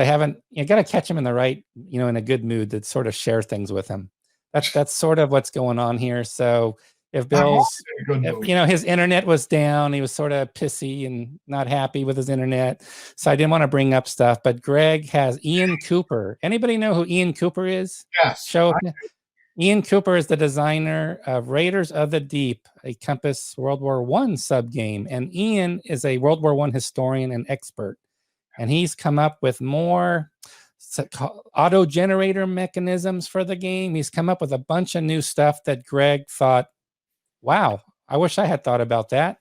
you got to catch him in the right, in a good mood to sort of share things with him. That's sort of what's going on here. So if Bill's, his internet was down, he was sort of pissy and not happy with his internet. So I didn't want to bring up stuff, but Greg has Ian Cooper. Anybody know who Ian Cooper is? Yes. Ian Cooper is the designer of Raiders of the Deep, a Compass World War I subgame. And Ian is a World War I historian and expert. And he's come up with more auto-generator mechanisms for the game. He's come up with a bunch of new stuff that Greg thought, wow, I wish I had thought about that.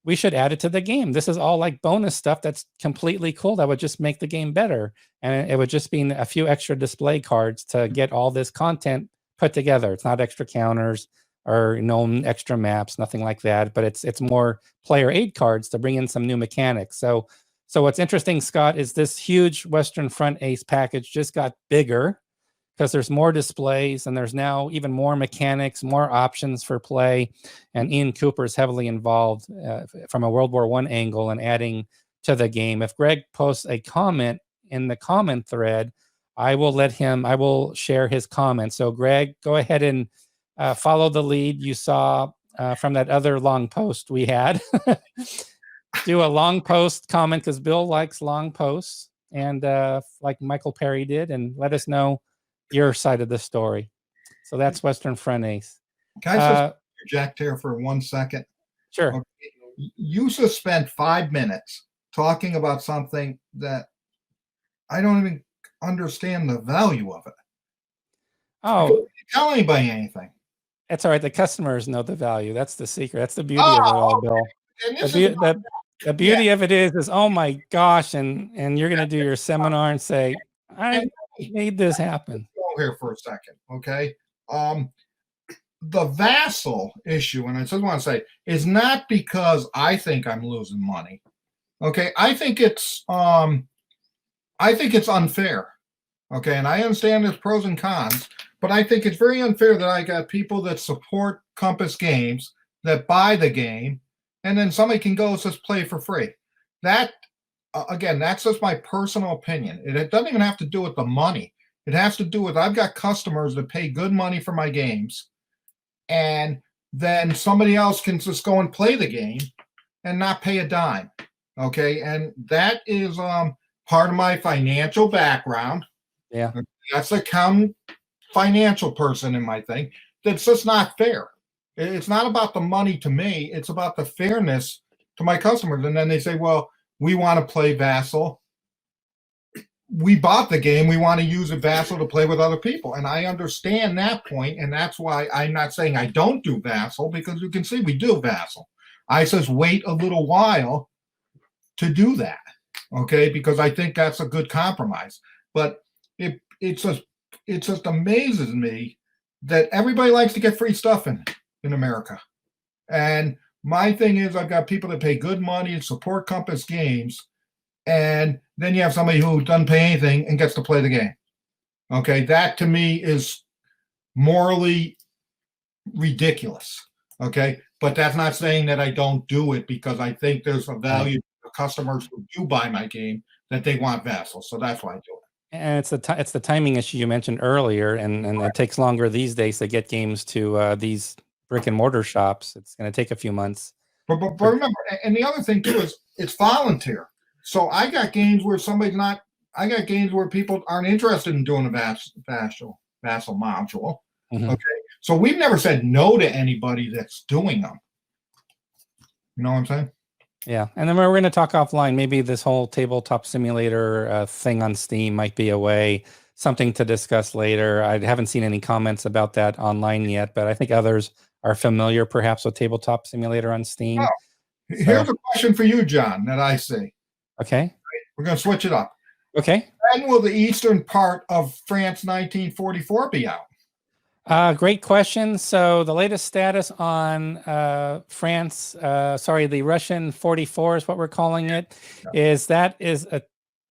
We should add it to the game. This is all like bonus stuff that's completely cool. That would just make the game better. And it would just be a few extra display cards to get all this content put together. It's not extra counters or no extra maps, nothing like that. But it's more player aid cards to bring in some new mechanics. So what's interesting, Scott, is this huge Western Front Ace package just got bigger because there's more displays and there's now even more mechanics, more options for play. And Ian Cooper is heavily involved from a World War I angle and adding to the game. If Greg posts a comment in the comment thread, I will share his comment. So Greg, go ahead and follow the lead you saw from that other long post we had. Do a long post comment because Bill likes long posts, and like Michael Perry did, and let us know your side of the story. So that's Western Front Ace. Can I just interject here for 1 second? Sure. Okay. You just spent 5 minutes talking about something that I don't even understand the value of it. Oh, tell anybody anything. That's all right. The customers know the value. That's the secret. That's the beauty of it all, Bill. The beauty of it is, oh my gosh, and you're going to do your seminar and say, I made this happen. Go here for a second, okay? The vassal issue, and I just want to say, is not because I think I'm losing money. Okay, I think it's unfair. Okay, and I understand there's pros and cons, but I think it's very unfair that I got people that support Compass Games that buy the game, and then somebody can go just play for free. That again, that's just my personal opinion. It doesn't even have to do with the money. It has to do with I've got customers that pay good money for my games, and then somebody else can just go and play the game and not pay a dime. Okay, and that is part of my financial background. Yeah, that's a common financial person in my thing. That's just not fair. It's not about the money to me. It's about the fairness to my customers. And then they say, well, we want to play Vassal. We bought the game. We want to use a Vassal to play with other people. And I understand that point, and that's why I'm not saying I don't do Vassal, because you can see we do Vassal. I says wait a little while to do that, okay? Because I think that's a good compromise. But it just amazes me that everybody likes to get free stuff in America. And my thing is, I've got people that pay good money and support Compass Games, and then you have somebody who doesn't pay anything and gets to play the game. Okay, that to me is morally ridiculous. Okay, but that's not saying that I don't do it, because I think there's a value to customers who do buy my game that they want Vassal. So that's why I do it. And it's the timing issue you mentioned earlier, and it takes longer these days to get games to these brick and mortar shops. It's going to take a few months. But remember, and the other thing too is it's volunteer. So I got games where somebody's not. I got games where people aren't interested in doing a Vassal module. Mm-hmm. Okay, so we've never said no to anybody that's doing them. You know what I'm saying? Yeah, and then we're going to talk offline. Maybe this whole tabletop simulator thing on Steam might be a way, something to discuss later. I haven't seen any comments about that online yet, but I think others are familiar perhaps with tabletop simulator on Steam. Oh, here's a question for you, John, that I see. Okay. We're going to switch it up. Okay. When will the eastern part of France 1944 be out? Great question. So the latest status on France, the Russian 44 is what we're calling it, is that is a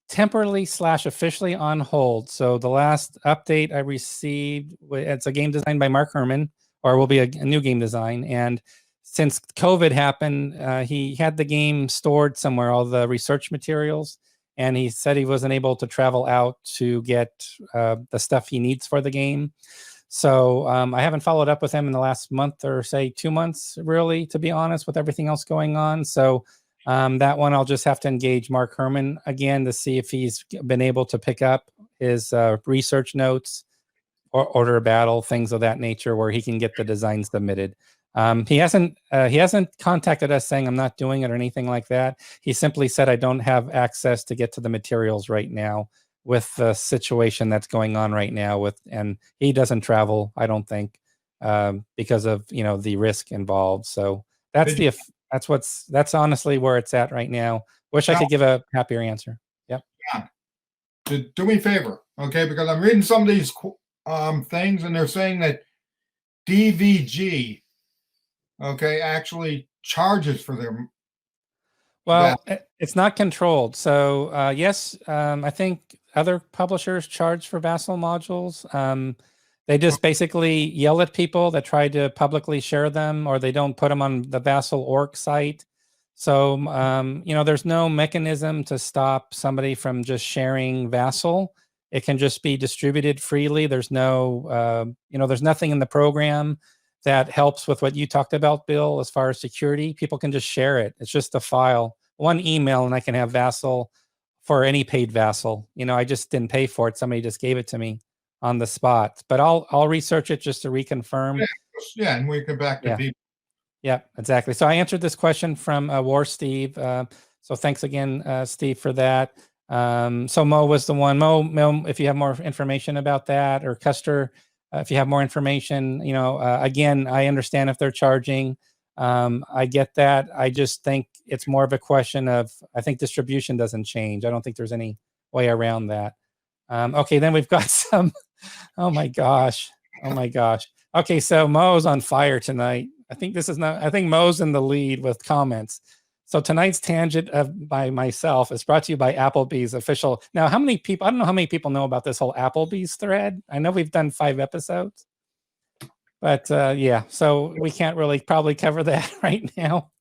temporarily / officially on hold. So the last update I received, it's a game designed by Mark Herman, or will be a new game design. And since COVID happened, he had the game stored somewhere, all the research materials, and he said he wasn't able to travel out to get the stuff he needs for the game. So I haven't followed up with him in the last month or say 2 months, really, to be honest, with everything else going on. So that one, I'll just have to engage Mark Herman again to see if he's been able to pick up his research notes or order a battle, things of that nature, where he can get the design submitted. He hasn't contacted us saying I'm not doing it or anything like that. He simply said I don't have access to get to the materials right now, with the situation that's going on right now and he doesn't travel, I don't think, because of, the risk involved. So that's honestly where it's at right now. Wish I could give a happier answer. Yep. Yeah. Do me a favor, okay? Because I'm reading some of these things, and they're saying that DVG okay, actually charges for their Well, it's not controlled. So yes, I think other publishers charge for Vassal modules. They just basically yell at people that try to publicly share them, or they don't put them on the Vassal org site. So there's no mechanism to stop somebody from just sharing Vassal. It can just be distributed freely. There's no, there's nothing in the program that helps with what you talked about, Bill, as far as security. People can just share it. It's just a file, one email, and I can have Vassal for any paid Vassal. I just didn't pay for it. Somebody just gave it to me on the spot. But I'll research it just to reconfirm. Yeah, and we come back to people. Yeah, exactly. So I answered this question from War Steve. So thanks again, Steve, for that. So Mo was the one. Mo, if you have more information about that, or Custer, if you have more information, again, I understand if they're charging. I get that. I just think it's more of a question of, I think distribution doesn't change. I don't think there's any way around that. Okay, then we've got some, oh my gosh. Okay, so Mo's on fire tonight. I think Mo's in the lead with comments. So tonight's tangent by myself is brought to you by Applebee's official. Now, how many people, I don't know how many people know about this whole Applebee's thread. I know we've done 5 episodes, but yeah, so we can't really probably cover that right now.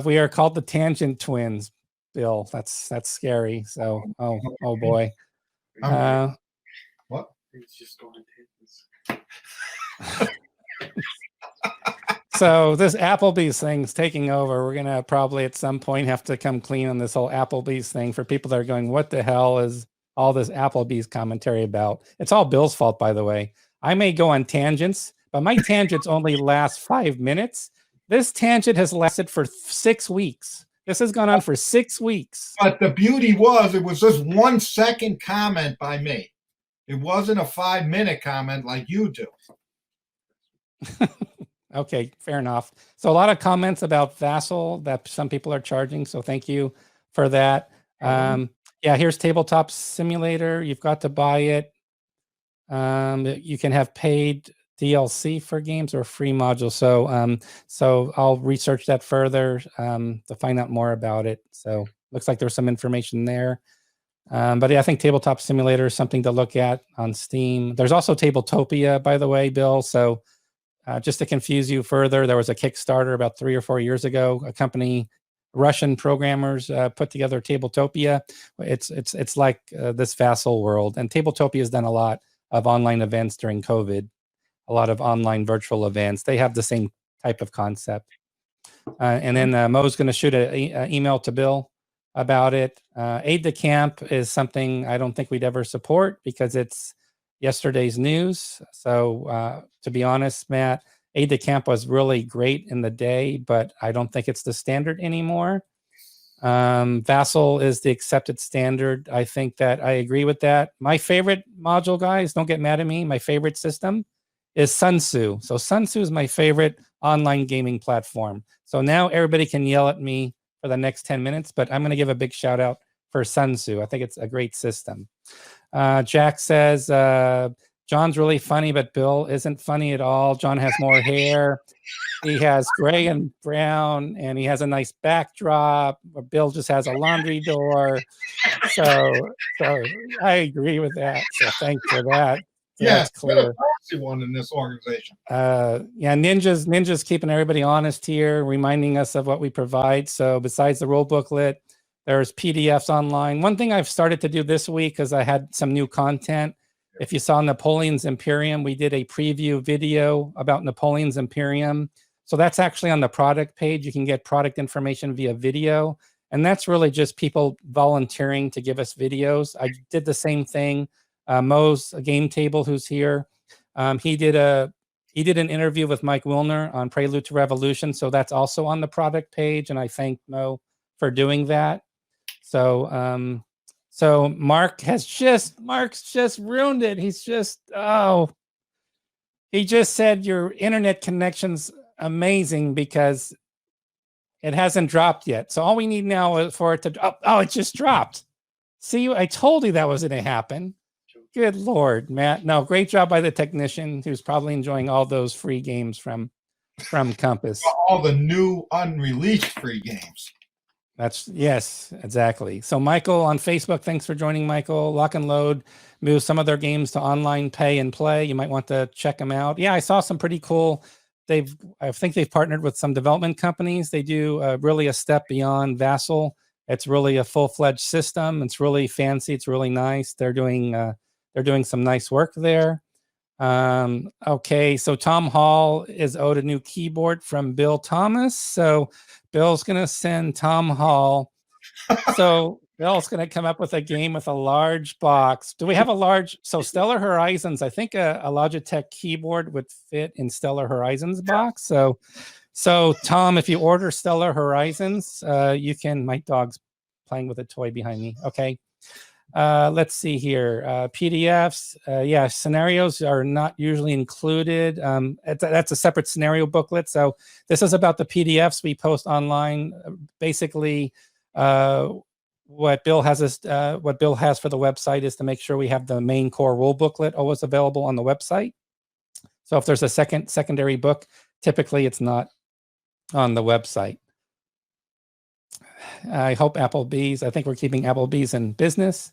We are called the Tangent Twins, Bill. That's scary. So, oh boy. What? It's just going to So this Applebee's thing's taking over. We're gonna probably at some point have to come clean on this whole Applebee's thing for people that are going, what the hell is all this Applebee's commentary about? It's all Bill's fault, by the way. I may go on tangents, but my tangents only last 5 minutes. This tangent has lasted for 6 weeks. This has gone on for 6 weeks. But the beauty was, it was just 1 second comment by me. It wasn't a 5-minute comment like you do. Okay, fair enough. So a lot of comments about Vassal that some people are charging. So thank you for that. Yeah, here's Tabletop Simulator. You've got to buy it. You can have paid DLC for games or free modules. So I'll research that further to find out more about it. So looks like there's some information there. But yeah, I think Tabletop Simulator is something to look at on Steam. There's also Tabletopia, by the way, Bill. So just to confuse you further, there was a Kickstarter about 3 or 4 years ago. A company, Russian programmers, put together Tabletopia. It's like this Vassal world, and Tabletopia has done a lot of online events during COVID. A lot of online virtual events. They have the same type of concept. And then Mo's going to shoot an email to Bill about it. Aid to Camp is something I don't think we'd ever support because it's yesterday's news. So to be honest, Matt, Aid to Camp was really great in the day, but I don't think it's the standard anymore. Vassal is the accepted standard. I think that I agree with that. My favorite module, guys, don't get mad at me. My favorite system is Sun Tzu. So Sun Tzu is my favorite online gaming platform. So now everybody can yell at me for the next 10 minutes, but I'm going to give a big shout out for Sun Tzu. I think it's a great system. Jack says, John's really funny, but Bill isn't funny at all. John has more hair. He has gray and brown, and he has a nice backdrop. Bill just has a laundry door. So I agree with that. So thanks for that. So Yeah, that's clear. One in this organization. Yeah, Ninja's keeping everybody honest here, reminding us of what we provide. So besides the rule booklet, there's PDFs online. One thing I've started to do this week, because I had some new content. If you saw Napoleon's Imperium, we did a preview video about Napoleon's Imperium. So that's actually on the product page. You can get product information via video. And that's really just people volunteering to give us videos. I did the same thing. Mo's Game Table, who's here, he did an interview with Mike Wilner on Prelude to Revolution. So that's also on the product page. And I thank Mo for doing that. So so Mark's just ruined it. He's just, he just said your internet connection's amazing because it hasn't dropped yet. So all we need now is for it to, it just dropped. See, I told you that was going to happen. Good Lord, Matt. No, great job by the technician who's probably enjoying all those free games from from Compass. All the new unreleased free games. Yes, exactly. So Michael on Facebook, thanks for joining, Michael. Lock and Load moves some of their games to online pay and play. You might want to check them out. Yeah, I saw some pretty cool. I think they've partnered with some development companies. They do really a step beyond Vassal. It's really a full-fledged system. It's really fancy. It's really nice. They're doing some nice work there. Okay, so Tom Hall is owed a new keyboard from Bill Thomas. So Bill's going to send Tom Hall. So Bill's going to come up with a game with a large box. Do we have a large? So Stellar Horizons, I think a Logitech keyboard would fit in Stellar Horizons box. So Tom, if you order Stellar Horizons, you can, my dog's playing with a toy behind me. Okay. Let's see here. PDFs. Yeah, scenarios are not usually included. That's a separate scenario booklet. So this is about the PDFs we post online. Basically, what Bill has for the website is to make sure we have the main core rule booklet always available on the website. So if there's a secondary book, typically it's not on the website. I hope Applebee's. I think we're keeping Applebee's in business.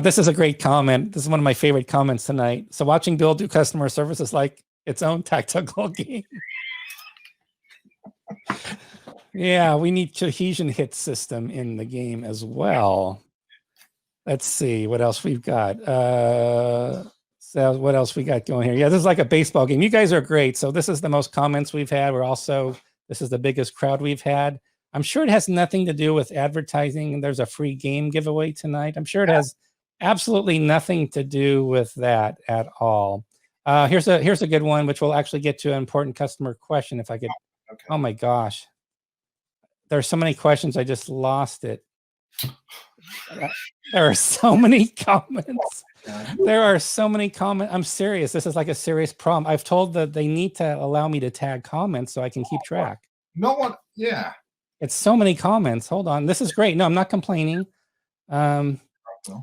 This is a great comment. This is one of my favorite comments tonight. So watching Bill do customer service is like its own tactical game. Yeah, we need cohesion hit system in the game as well. Let's see what else we've got. So what else we got going here? Yeah, this is like a baseball game. You guys are great. So this is the most comments we've had. This is the biggest crowd we've had. I'm sure it has nothing to do with advertising. There's a free game giveaway tonight. I'm sure it has absolutely nothing to do with that at all. Here's a good one, which will actually get to an important customer question. If I could, okay. Oh my gosh, there's so many questions. I just lost it. There are so many comments. There are so many comments. I'm serious. This is like a serious problem. I've told that they need to allow me to tag comments so I can keep track. No one, yeah. It's so many comments. Hold on. This is great. No, I'm not complaining.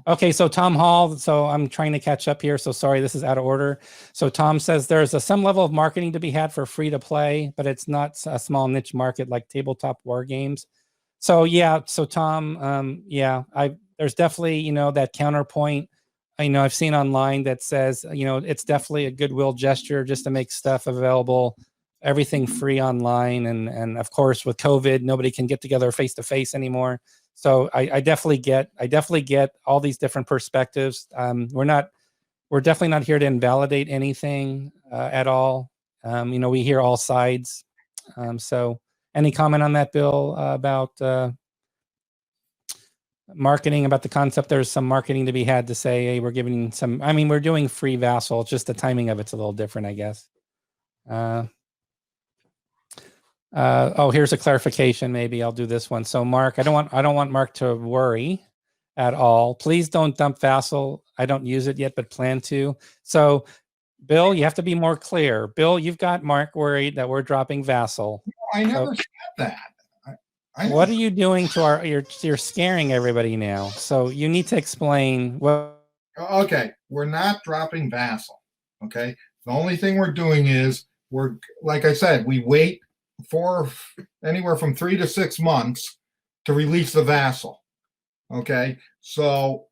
Okay, so Tom Hall. So I'm trying to catch up here. So sorry, this is out of order. So Tom says there's some level of marketing to be had for free to play, but it's not a small niche market like tabletop war games. So yeah, so Tom, yeah, there's definitely, that counterpoint. I've seen online that says, it's definitely a goodwill gesture just to make stuff available, everything free online. And of course, with COVID, nobody can get together face to face anymore. So I definitely get all these different perspectives. We're definitely not here to invalidate anything at all. We hear all sides. So any comment on that, Bill, about marketing, about the concept? There's some marketing to be had to say, hey, we're giving some, we're doing free Vassal. It's just the timing of it's a little different, I guess. Here's a clarification. Maybe I'll do this one. So Mark, I don't want Mark to worry at all. Please don't dump Vassal. I don't use it yet, but plan to. So Bill, you have to be more clear. Bill, you've got Mark worried that we're dropping Vassal. I never said that. What are you doing to you're scaring everybody now. So you need to explain what. Okay, we're not dropping Vassal. Okay, the only thing we're doing is like I said, we wait for anywhere from 3 to 6 months to release the Vassal. Okay, so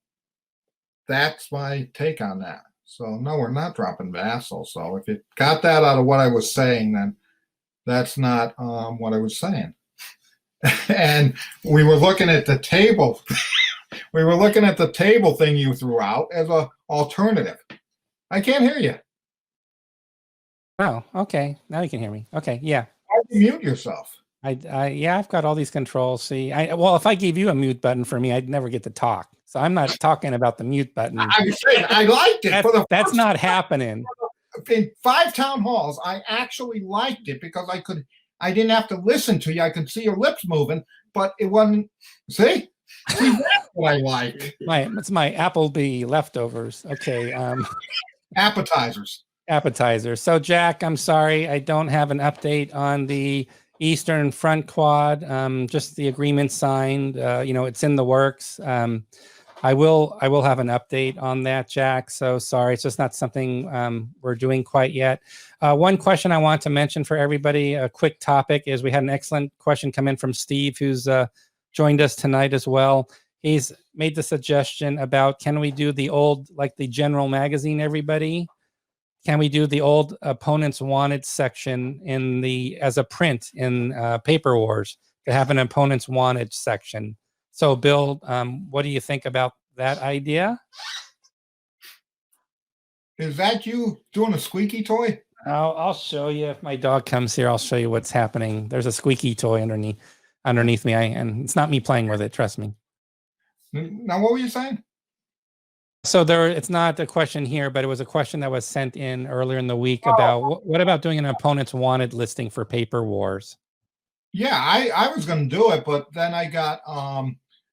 that's my take on that. So no, we're not dropping Vassal. So if you got that out of what I was saying, then that's not what I was saying. And we were looking at the table. We were looking at the table thing you threw out as an alternative. I can't hear you. Oh, okay. Now you can hear me. Okay, yeah. How do you mute yourself? Yeah, I've got all these controls. See, well, if I gave you a mute button for me, I'd never get to talk. So I'm not talking about the mute button. I'm saying I liked it. That's not happening. In 5 town halls, I actually liked it because I didn't have to listen to you. I could see your lips moving, but it wasn't. See, that's what I like. It's my Applebee leftovers. Okay. Appetizers. So Jack, I'm sorry, I don't have an update on the Eastern Front Quad. Just the agreement signed. It's in the works. I will have an update on that, Jack. So sorry, it's just not something we're doing quite yet. One question I want to mention for everybody, a quick topic, is we had an excellent question come in from Steve, who's joined us tonight as well. He's made the suggestion about, can we do the old, like the general magazine, everybody? Can we do the old opponents wanted section in the as a print in Paper Wars, to have an opponents wanted section? So, Bill, what do you think about that idea? Is that you doing a squeaky toy? I'll show you. If my dog comes here, I'll show you what's happening. There's a squeaky toy underneath me, and it's not me playing with it. Trust me. Now, what were you saying? So it's not a question here, but it was a question that was sent in earlier in the week about what about doing an opponents wanted listing for Paper Wars? Yeah, I was going to do it, but then I got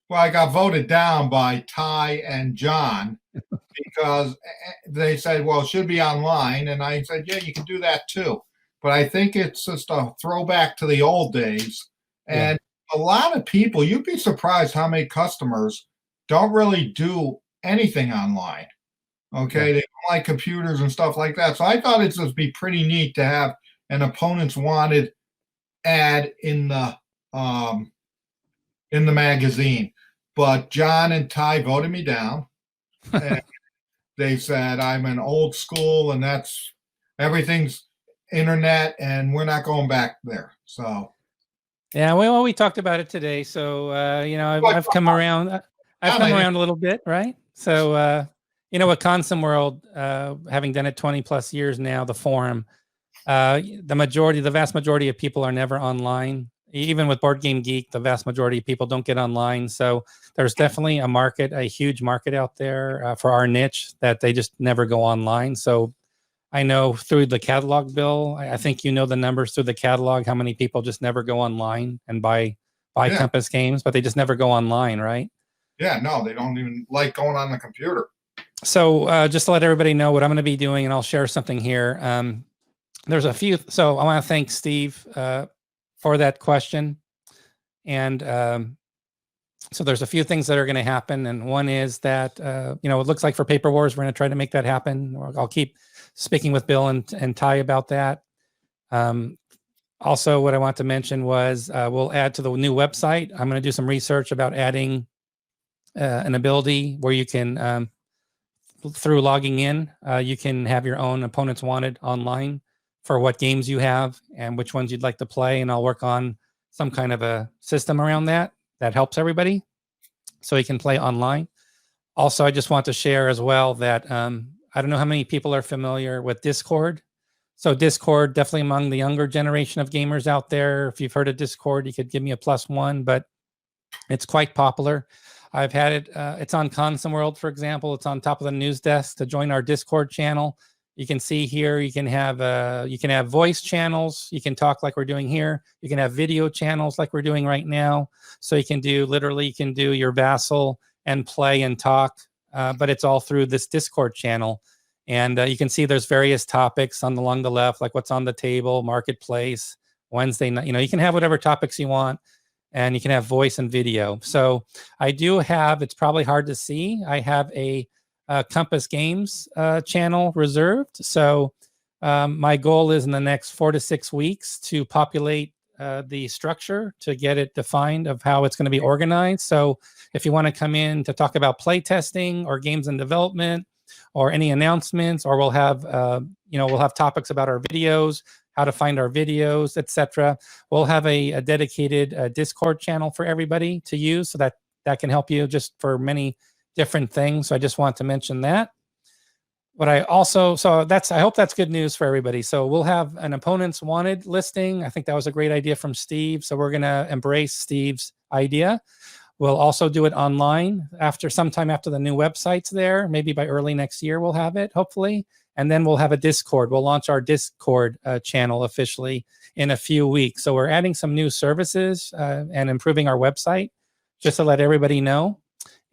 I got voted down by Ty and John because they said, well, it should be online, and I said, yeah, you can do that too. But I think it's just a throwback to the old days, and a lot of people, you'd be surprised how many customers don't really do anything online. Okay, they don't like computers and stuff like that. So I thought it'd just be pretty neat to have an opponents wanted ad in the magazine. But John and Ty voted me down. And they said I'm an old school and that's everything's internet and we're not going back there. So yeah, well, we talked about it today. So I've come around. I've come around a little bit, right? So at Consum World, having done it 20 plus years now, the forum, the vast majority of people are never online. Even with Board Game Geek, the vast majority of people don't get online. So there's definitely a huge market out there for our niche that they just never go online. So I know through the catalog, Bill, I think you know the numbers through the catalog, how many people just never go online and buy Compass games, but they just never go online, right? Yeah, no, they don't even like going on the computer. So just to let everybody know what I'm going to be doing, and I'll share something here. There's a few. So I want to thank Steve for that question. And so there's a few things that are going to happen. And one is that, it looks like for Paper Wars, we're going to try to make that happen. I'll keep speaking with Bill and Ty about that. Also, what I want to mention was we'll add to the new website. I'm going to do some research about adding an ability where you can, through logging in, you can have your own opponents wanted online for what games you have and which ones you'd like to play. And I'll work on some kind of a system around that helps everybody so you can play online. Also, I just want to share as well that I don't know how many people are familiar with Discord. So Discord, definitely among the younger generation of gamers out there. If you've heard of Discord, you could give me a +1, but it's quite popular. I've had it. It's on Consum World, for example. It's on top of the news desk. To join our Discord channel, you can see here. You can have voice channels. You can talk like we're doing here. You can have video channels like we're doing right now. So you can do your vassal and play and talk. But it's all through this Discord channel. And you can see there's various topics along the left, like what's on the table, marketplace, Wednesday night. You can have whatever topics you want. And you can have voice and video. So I do have, it's probably hard to see, I have a Compass Games channel reserved. So my goal is in the next 4 to 6 weeks to populate the structure to get it defined of how it's going to be organized. So if you want to come in to talk about play testing or games in development or any announcements, or we'll have topics about our videos, how to find our videos, etc. We'll have a dedicated Discord channel for everybody to use, so that can help you just for many different things. So I just want to mention that. I hope that's good news for everybody. So we'll have an opponents wanted listing. I think that was a great idea from Steve. So we're going to embrace Steve's idea. We'll also do it online sometime after the new website's there. Maybe by early next year we'll have it, hopefully. And then we'll have a Discord. We'll launch our Discord channel officially in a few weeks. So we're adding some new services and improving our website, just to let everybody know.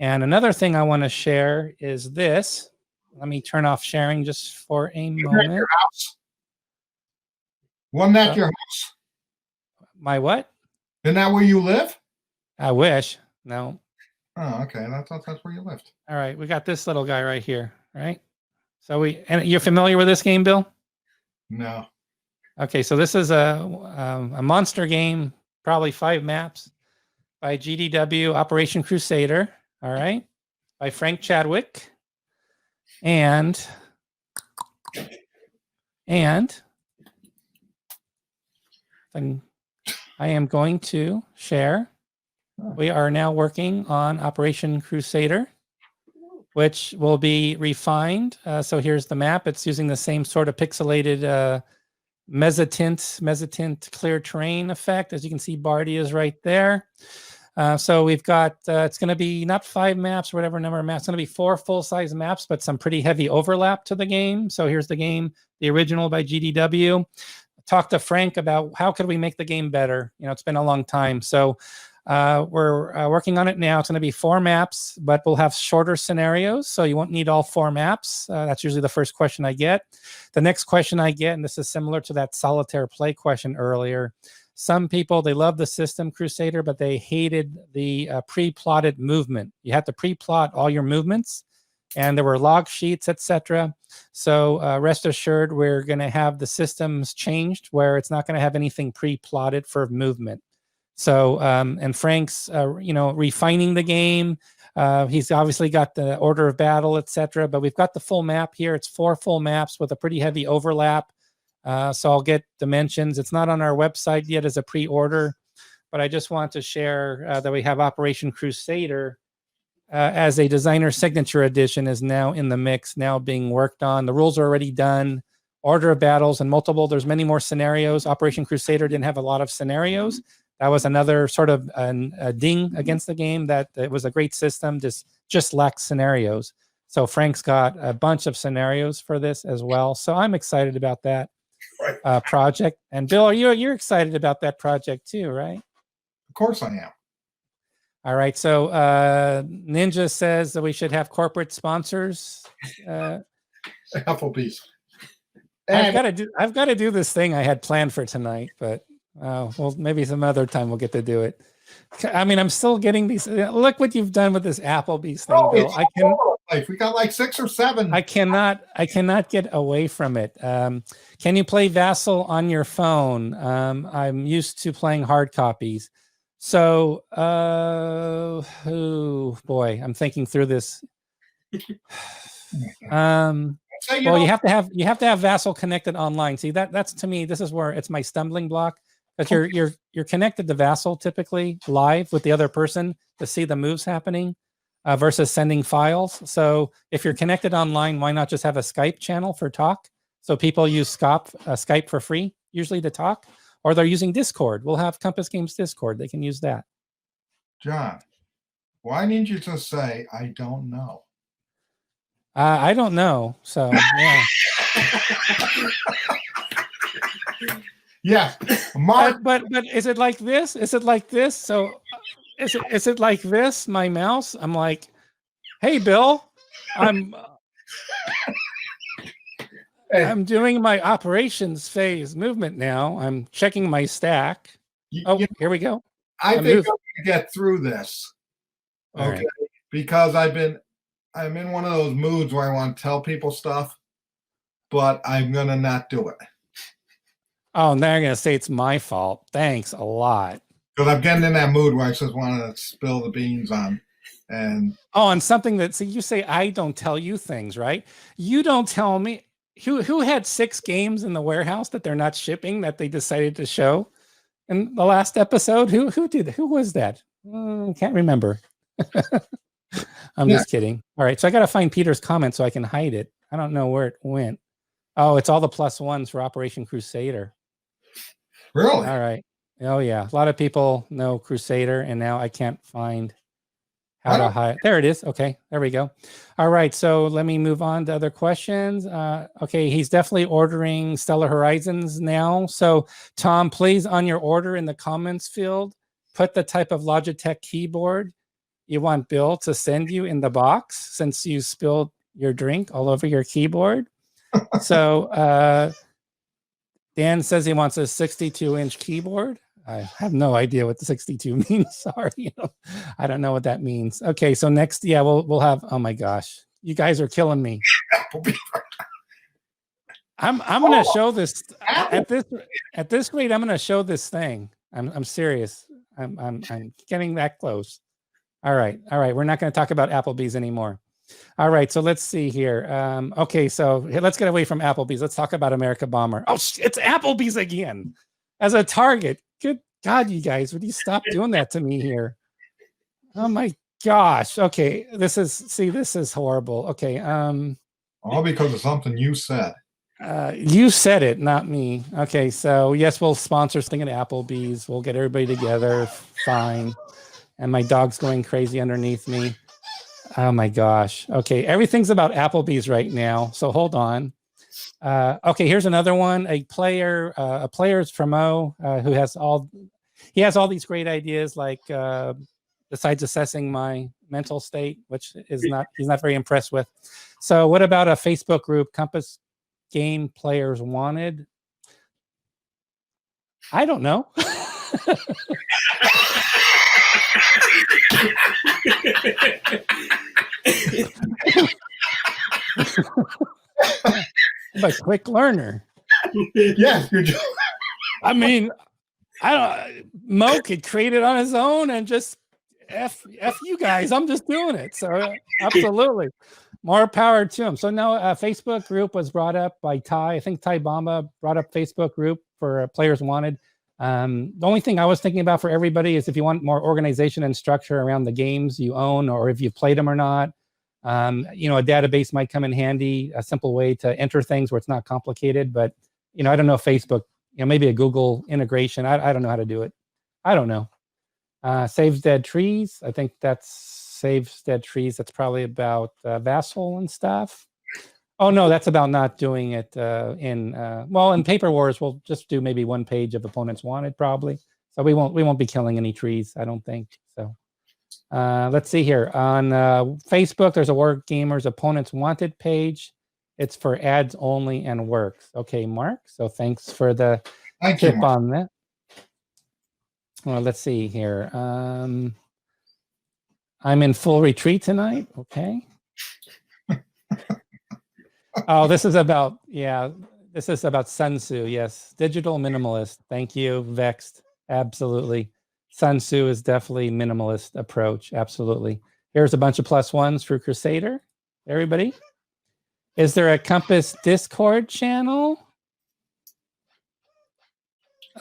And another thing I want to share is this. Let me turn off sharing just for a moment. Your house? Wasn't that your house? My what? Isn't that where you live? I wish. No. Oh, okay. I thought that's where you lived. All right, we got this little guy right here, right? So and you're familiar with this game, Bill? No. Okay, so this is a monster game, probably 5 maps by GDW Operation Crusader. All right, by Frank Chadwick, and I am going to share. We are now working on Operation Crusader, which will be refined. So here's the map. It's using the same sort of pixelated mezzotint clear terrain effect. As you can see, Bardi is right there. So we've got, it's going to be not 5 maps or whatever number of maps. It's going to be 4 full-size maps, but some pretty heavy overlap to the game. So here's the game, the original by GDW. Talked to Frank about how could we make the game better. You know, it's been a long time. So we're working on it now. It's going to be 4 maps, but we'll have shorter scenarios. So you won't need all 4 maps. That's usually the first question I get. The next question I get, and this is similar to that solitaire play question earlier. Some people, they love the system Crusader, but they hated the pre-plotted movement. You had to pre-plot all your movements, and there were log sheets, etc. So rest assured, we're going to have the systems changed where it's not going to have anything pre-plotted for movement. So, and Frank's, refining the game. He's obviously got the order of battle, etc. But we've got the full map here. It's 4 full maps with a pretty heavy overlap. So I'll get dimensions. It's not on our website yet as a pre-order, but I just want to share that we have Operation Crusader as a designer signature edition is now in the mix, now being worked on. The rules are already done. Order of battles and multiple. There's many more scenarios. Operation Crusader didn't have a lot of scenarios. That was another sort of a ding against the game, that it was a great system, just lacked scenarios. So Frank's got a bunch of scenarios for this as well. So I'm excited about that project. And Bill, you're excited about that project too, right? Of course I am. All right. So Ninja says that we should have corporate sponsors. Applebee's. I've got to do this thing I had planned for tonight, but well, maybe some other time we'll get to do it. I mean, I'm still getting these. Look what you've done with this Applebee's thing, Bill. We got like 6 or 7. I cannot get away from it. Can you play Vassal on your phone? I'm used to playing hard copies. So, oh boy, I'm thinking through this. Well, you have to have Vassal connected online. See, that's to me, this is where it's my stumbling block. Because you're connected to Vassal typically live with the other person to see the moves happening versus sending files. So if you're connected online, why not just have a Skype channel for talk? So people use Skype for free usually to talk, or they're using Discord. We'll have Compass Games Discord. They can use that. John, why didn't you just say, I don't know? I don't know. So, yeah. Yeah, Mark. But is it like this? Is it like this? So is it like this? My mouse? I'm like, hey, Bill, I'm doing my operations phase movement now. I'm checking my stack. Here we go. I think I'm going to get through this. Okay, right. Because I'm in one of those moods where I want to tell people stuff, but I'm going to not do it. Oh, and they're going to say it's my fault. Thanks a lot. Because I'm getting in that mood where I just want to spill the beans on. And something that, so you say I don't tell you things, right? You don't tell me. Who had 6 games in the warehouse that they're not shipping that they decided to show in the last episode? Who was that? Can't remember. I'm just kidding. All right, so I got to find Peter's comment so I can hide it. I don't know where it went. Oh, it's all the +1s for Operation Crusader. Really? All right. Oh, yeah. A lot of people know Crusader, and now I can't find how to hide. There it is. Okay. There we go. All right. So let me move on to other questions. Okay. He's definitely ordering Stellar Horizons now. So, Tom, please, on your order in the comments field, put the type of Logitech keyboard you want Bill to send you in the box since you spilled your drink all over your keyboard. So, Dan says he wants a 62-inch keyboard. I have no idea what the 62 means. Sorry, I don't know what that means. Okay, so next, yeah, we'll have. Oh my gosh, you guys are killing me. I'm gonna show this at this rate. I'm gonna show this thing. I'm serious. I'm getting that close. All right. We're not going to talk about Applebee's anymore. All right, so let's see here. Okay, so let's get away from Applebee's. Let's talk about America Bomber. Oh, it's Applebee's again as a target. Good God, you guys, would you stop doing that to me here? Oh my gosh. Okay, this is horrible. Okay, all because of something you said. You said it, not me. Okay, so yes, we'll sponsor something at Applebee's. We'll get everybody together. Fine. And my dog's going crazy underneath me. Oh my gosh. Okay, everything's about Applebee's right now. So hold on. Okay, here's another one. A player's from O who has all these great ideas, like besides assessing my mental state, which is he's not very impressed with. So what about a Facebook group, Compass Game Players Wanted? I don't know. I'm a quick learner. Yes, you're just. I mean, Mo could create it on his own and just F you guys. I'm just doing it. So absolutely. More power to him. So now a Facebook group was brought up by Ty. I think Ty Bamba brought up Facebook group for Players Wanted. The only thing I was thinking about for everybody is if you want more organization and structure around the games you own, or if you've played them or not, a database might come in handy, a simple way to enter things where it's not complicated. But, I don't know if Facebook, maybe a Google integration. I don't know how to do it. I don't know. Saves Dead Trees. I think that's Saves Dead Trees. That's probably about Vassal and stuff. Oh no, that's about not doing it in Paper Wars. We'll just do maybe one page of Opponents Wanted, probably. So we won't be killing any trees, I don't think. So let's see here on Facebook. There's a War Gamers Opponents Wanted page. It's for ads only and works. Okay, Mark. So thanks for the tip on that. Well, let's see here. I'm in full retreat tonight. Okay. Oh, this is about Sun Tzu. Yes, digital minimalist. Thank you, Vexed. Absolutely, Sun Tzu is definitely minimalist approach. Absolutely. Here's a bunch of +1s for Crusader. Everybody, is there a Compass Discord channel?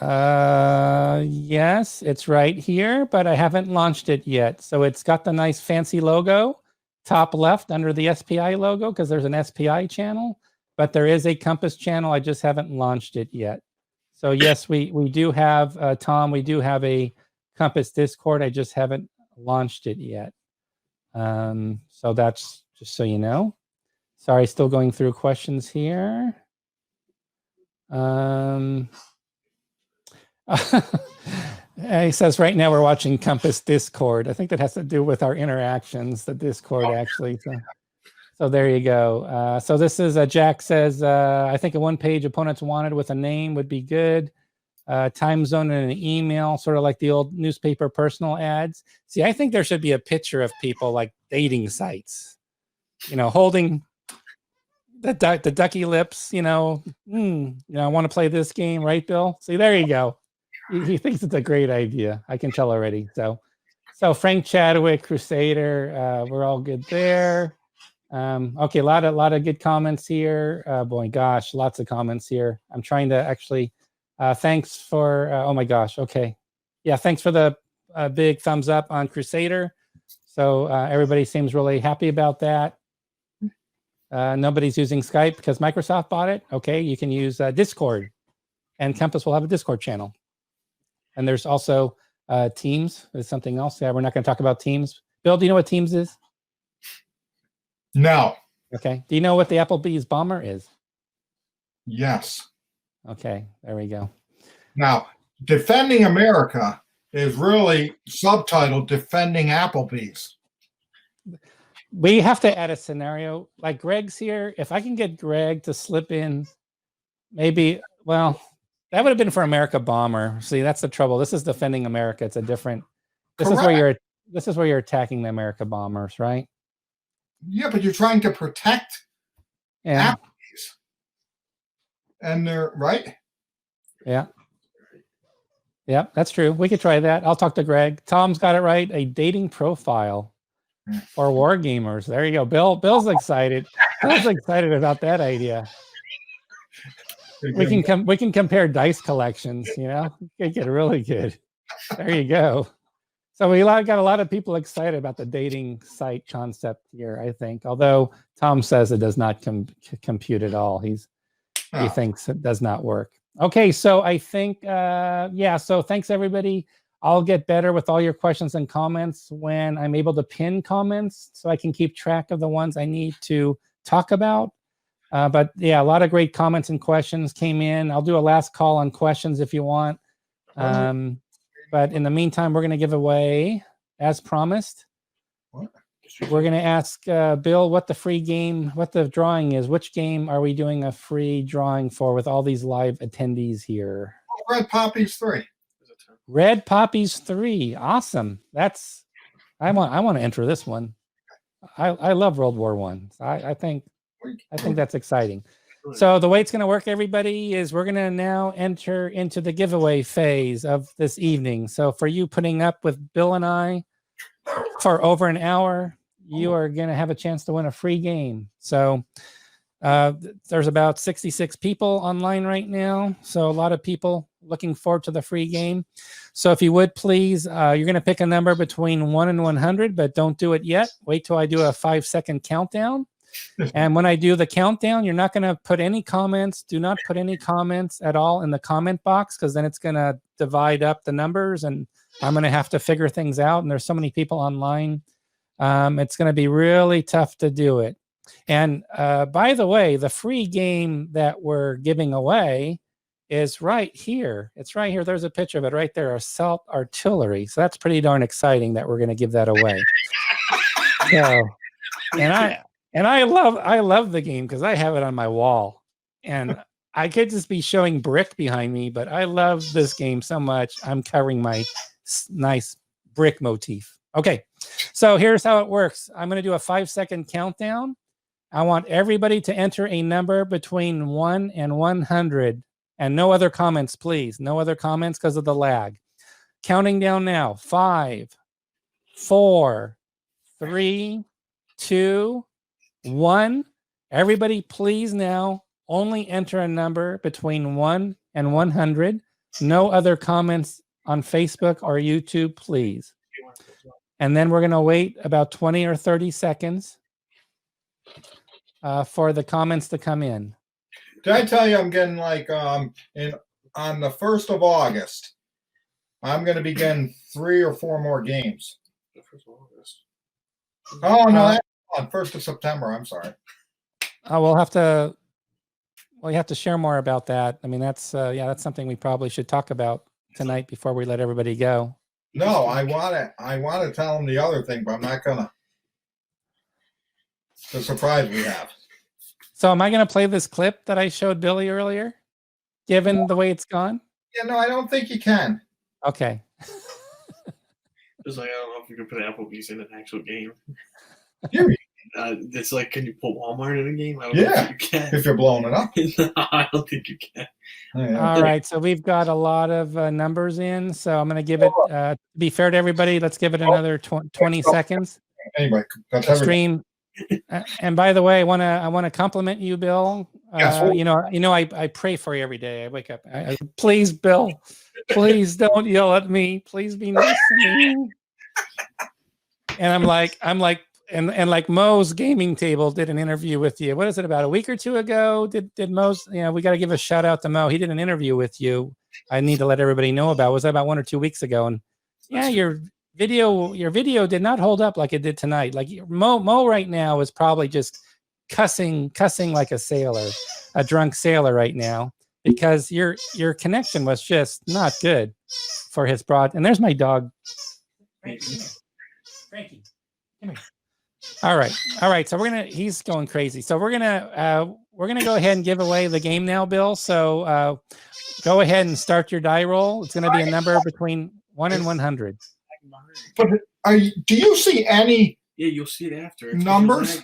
Yes, it's right here, but I haven't launched it yet. So it's got the nice fancy logo. Top left under the SPI logo, because there's an SPI channel, but there is a Compass channel. I just haven't launched it yet. So yes, we do have, Tom, we do have a Compass Discord. I just haven't launched it yet. So that's just so you know. Sorry, still going through questions here. He says right now we're watching Compass Discord. I think that has to do with our interactions, the Discord actually. So there you go. So this is Jack says, I think a one-page Opponents Wanted with a name would be good. Time zone and an email, sort of like the old newspaper personal ads. See, I think there should be a picture of people like dating sites, holding the ducky lips, I want to play this game, right, Bill? See, there you go. He thinks it's a great idea. I can tell already. So Frank Chadwick, Crusader, we're all good there. Okay, a lot of good comments here. Boy, gosh, lots of comments here. I'm trying to actually. Thanks for. Oh my gosh. Okay, yeah. Thanks for the big thumbs up on Crusader. So everybody seems really happy about that. Nobody's using Skype because Microsoft bought it. Okay, you can use Discord, and Compass will have a Discord channel. And there's also Teams. There's something else. Yeah, we're not going to talk about Teams. Bill, do you know what Teams is? No. Okay. Do you know what the Applebee's bomber is? Yes. Okay. There we go. Now, Defending America is really subtitled Defending Applebee's. We have to add a scenario. Like Greg's here. If I can get Greg to slip in, maybe, well, That would have been for America Bomber. See, that's the trouble. This is defending America. It's a different. This is where you're attacking the America Bombers, right? Yeah, but you're trying to protect Yeah. Applebee's. And they're right. Yeah. Yeah, that's true. We could try that. I'll talk to Greg. Tom's got it right. A dating profile for war gamers. There you go. Bill's excited. Bill's excited about that idea. We can compare dice collections, you know, it get really good. There you go. So we got a lot of people excited about the dating site concept here, I think. Although Tom says it does not compute at all. He thinks it does not work. Okay, so I think, so thanks everybody. I'll get better with all your questions and comments when I'm able to pin comments so I can keep track of the ones I need to talk about. But yeah, a lot of great comments and questions came in. I'll do a last call on questions if you want. But in the meantime, we're going to give away, as promised. What? We're going to ask Bill what the drawing is. Which game are we doing a free drawing for with all these live attendees here? Red Poppies 3. Red Poppies 3. Awesome. I want to enter this one. I love World War I. I think that's exciting. So the way it's going to work, everybody, is we're going to now enter into the giveaway phase of this evening. So for you putting up with Bill and I for over an hour, you are going to have a chance to win a free game. So there's about 66 people online right now. So a lot of people looking forward to the free game. So if you would please, you're going to pick a number between 1 and 100, but don't do it yet. Wait till I do a 5-second countdown. And when I do the countdown, you're not going to put any comments. Do not put any comments at all in the comment box, because then it's going to divide up the numbers and I'm going to have to figure things out. And there's so many people online. It's going to be really tough to do it. And by the way, the free game that we're giving away is right here. It's right here. There's a picture of it right there, Assault Artillery. So that's pretty darn exciting that we're going to give that away. So, and I love the game because I have it on my wall, and I could just be showing brick behind me, but I love this game so much. I'm covering my nice brick motif. Okay, so here's how it works. I'm going to do a 5-second countdown. I want everybody to enter a number between 1 and 100, and no other comments, please. No other comments because of the lag. Counting down now. 5, 4, 3, 2, 1. Everybody, please now only enter a number between 1 and 100. No other comments on Facebook or YouTube, please. And then we're going to wait about 20 or 30 seconds for the comments to come in. Did I tell you I'm getting like on the 1st of August, I'm going to begin 3 or 4 more games. The 1st of August. Oh no, that's on 1st of September. I'm sorry. We'll have to. Well, you have to share more about that. I mean, that's something we probably should talk about tonight before we let everybody go. No, I want to tell them the other thing, but I'm not gonna. The surprise we have. So am I going to play this clip that I showed Billy earlier, given the way it's gone? Yeah, no, I don't think you can. Okay. It's like, I don't know if you can put Applebee's in an actual game. Period. It's like, can you put Walmart in a game? I don't Yeah, know if you can. If you're blowing it up. No, I don't think you can. All right, so we've got a lot of numbers in, so I'm going to give it, to be fair to everybody, let's give it another 20 seconds. Anyway, that's everything. Stream. And by the way, I want to compliment you, Bill. I pray for you every day. I wake up. Please, Bill, please don't yell at me. Please be nice to me. And I'm like, like Mo's Gaming Table did an interview with you. What is it, about a week or two ago? Did Mo's? We got to give a shout out to Mo. He did an interview with you. I need to let everybody know about. Was that about 1 or 2 weeks ago? And yeah, your video did not hold up like it did tonight. Like Mo right now is probably just cussing like a sailor, a drunk sailor right now, because your connection was just not good for his broad. And there's my dog. Frankie, come here. All right. So he's going crazy. So we're gonna go ahead and give away the game now, Bill. So go ahead and start your die roll. It's gonna be a number between 1 and 100. But do you see any? Yeah, you'll see it after. It's Numbers?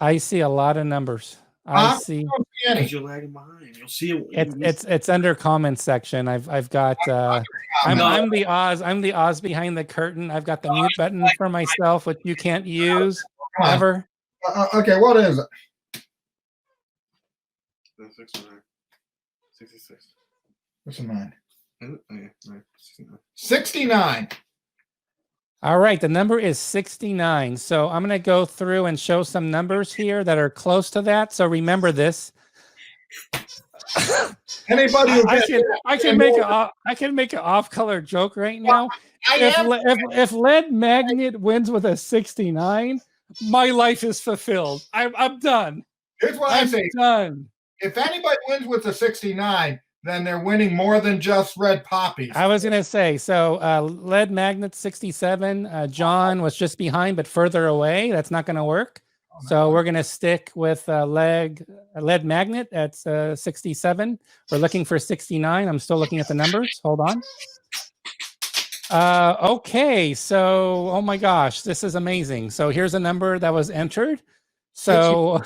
I see a lot of numbers. I see. don't see any. You're lagging behind. You'll see it. It's under comments section. I've got I'm the Oz behind the curtain. I've got the mute button for myself, which you can't use ever. Okay, what is it? 69. 66. What's a 9? Okay, 69. All right, the number is 69. So I'm going to go through and show some numbers here that are close to that. So remember this. Anybody who I can make an off-color joke right now. If Lead Magnet wins with a 69, my life is fulfilled. I'm done. Here's what I say. Done. If anybody wins with a 69, then they're winning more than just red poppies. I was going to say, so Lead Magnet 67. John was just behind, but further away. That's not going to work. So we're going to stick with Lead Magnet at 67. We're looking for 69. I'm still looking at the numbers. Hold on. Okay, so, oh my gosh, this is amazing. So here's a number that was entered. So,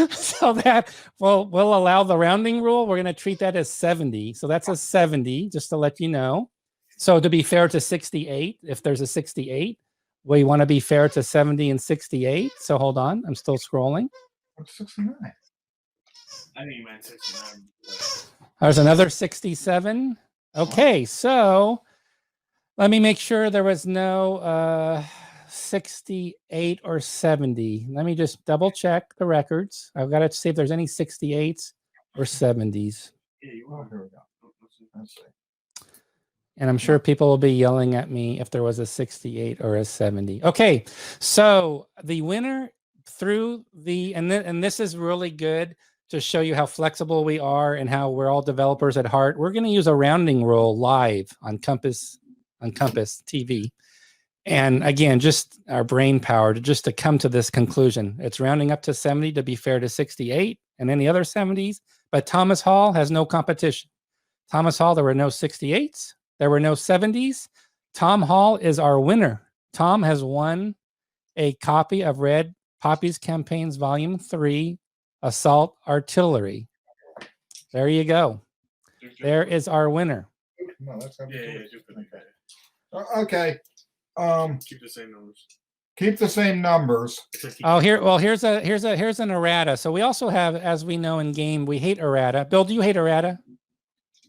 so that we'll allow the rounding rule. We're going to treat that as 70. So that's a 70, just to let you know. So to be fair to 68, if there's a 68, we want to be fair to 70 and 68. So hold on, I'm still scrolling. What's 69? I think you meant 69. There's another 67. Okay, so let me make sure there was no 68 or 70. Let me just double check the records. I've got to see if there's any 68s or 70s. Yeah, you Oh, are. here we go. Let's see. And I'm sure people will be yelling at me if there was a 68 or a 70. Okay, so the winner through the, and this is really good to show you how flexible we are and how we're all developers at heart. We're going to use a rounding rule live on Compass TV. And again, just our brain power to come to this conclusion. It's rounding up to 70 to be fair to 68 and any other 70s. But Thomas Hall has no competition. Thomas Hall, there were no 68s. There were no 70s. Tom Hall is our winner. Tom has won a copy of Red Poppy's Campaigns Volume 3, Assault Artillery. There you go. There is our winner. No, that's Yeah. okay. Keep the same numbers. Keep the same numbers. Oh, here's an errata. So we also have, as we know in game, we hate errata. Bill, do you hate errata?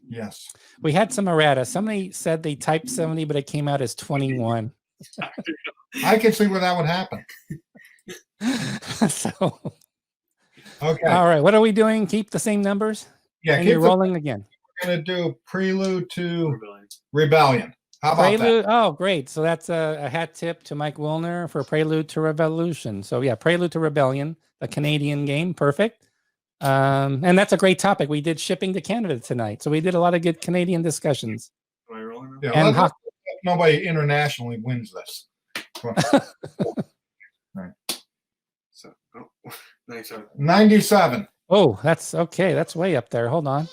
Yes. We had some errata. Somebody said they typed 70, but it came out as 21. I can see where that would happen. So, Okay. all right. What are we doing? Keep the same numbers? Yeah. And you're rolling again. We're going to do Prelude to Rebellion. How about Prelude. that? Oh, great. So that's a hat tip to Mike Wilner for Prelude to Revolution. So yeah, Prelude to Rebellion, the Canadian game. Perfect. And that's a great topic. We did shipping to Canada tonight. So we did a lot of good Canadian discussions. Am I rolling now? Yeah, And let's hope nobody internationally wins this. So, 97. 97. Oh, that's okay. That's way up there. Hold on.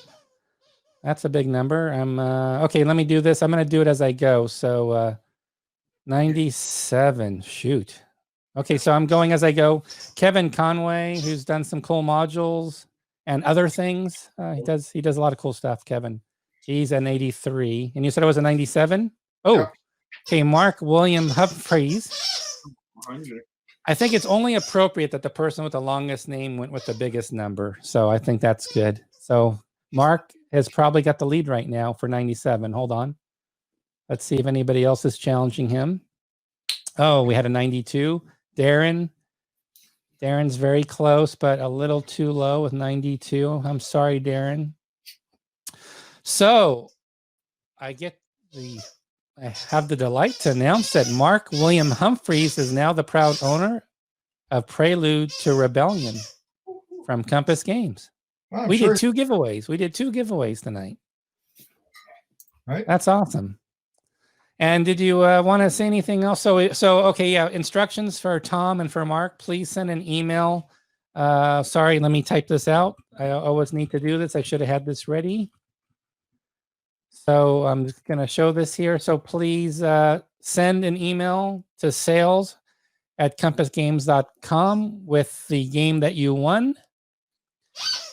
That's a big number. Okay, let me do this. I'm going to do it as I go. So 97. Shoot. Okay, so I'm going as I go. Kevin Conway, who's done some cool modules and other things. He does a lot of cool stuff, Kevin. He's an 83. And you said it was a 97? Oh, Yeah. Okay. Mark William Humphreys. 100. I think it's only appropriate that the person with the longest name went with the biggest number. So I think that's good. So Mark has probably got the lead right now for 97. Hold on. Let's see if anybody else is challenging him. Oh, we had a 92. Darren's very close, but a little too low with 92. I'm sorry, Darren. So I have the delight to announce that Mark William Humphreys is now the proud owner of Prelude to Rebellion from Compass Games. Well, We did two giveaways. We did two giveaways tonight. Right. That's awesome. And did you want to say anything else? So okay, yeah. Instructions for Tom and for Mark. Please send an email. Sorry, let me type this out. I always need to do this. I should have had this ready. So I'm just going to show this here. So please send an email to sales@compassgames.com with the game that you won.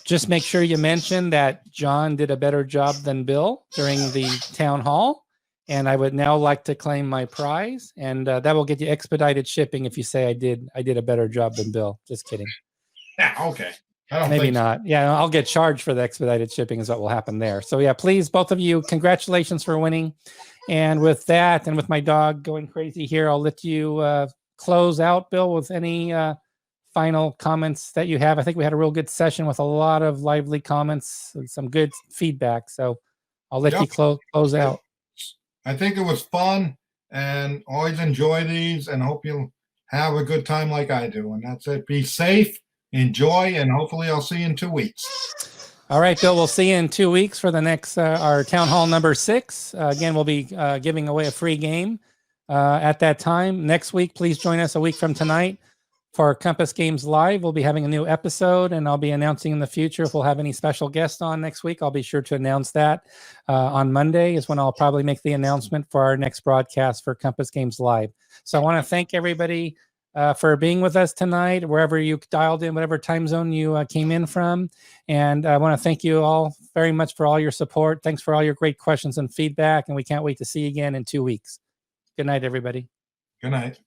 Just make sure you mention that John did a better job than Bill during the town hall. And I would now like to claim my prize. And that will get you expedited shipping if you say I did a better job than Bill. Just kidding. Yeah, okay. I don't Maybe think so. not. Yeah, I'll get charged for the expedited shipping is what will happen there. So yeah, please, both of you, congratulations for winning. And with that, and with my dog going crazy here, I'll let you close out, Bill, with any final comments that you have. I think we had a real good session with a lot of lively comments and some good feedback. So I'll let you close out. I think it was fun, and always enjoy these, and hope you'll have a good time like I do. And that's it. Be safe, enjoy, and hopefully I'll see you in 2 weeks. All right, Bill, we'll see you in 2 weeks for the next, our town hall number 6. Again, we'll be giving away a free game at that time. Next week, please join us a week from tonight for Compass Games Live. We'll be having a new episode, and I'll be announcing in the future if we'll have any special guests on next week. I'll be sure to announce that on Monday is when I'll probably make the announcement for our next broadcast for Compass Games Live. So I want to thank everybody for being with us tonight, wherever you dialed in, whatever time zone you came in from. And I want to thank you all very much for all your support. Thanks for all your great questions and feedback, and we can't wait to see you again in 2 weeks. Good night, everybody. Good night.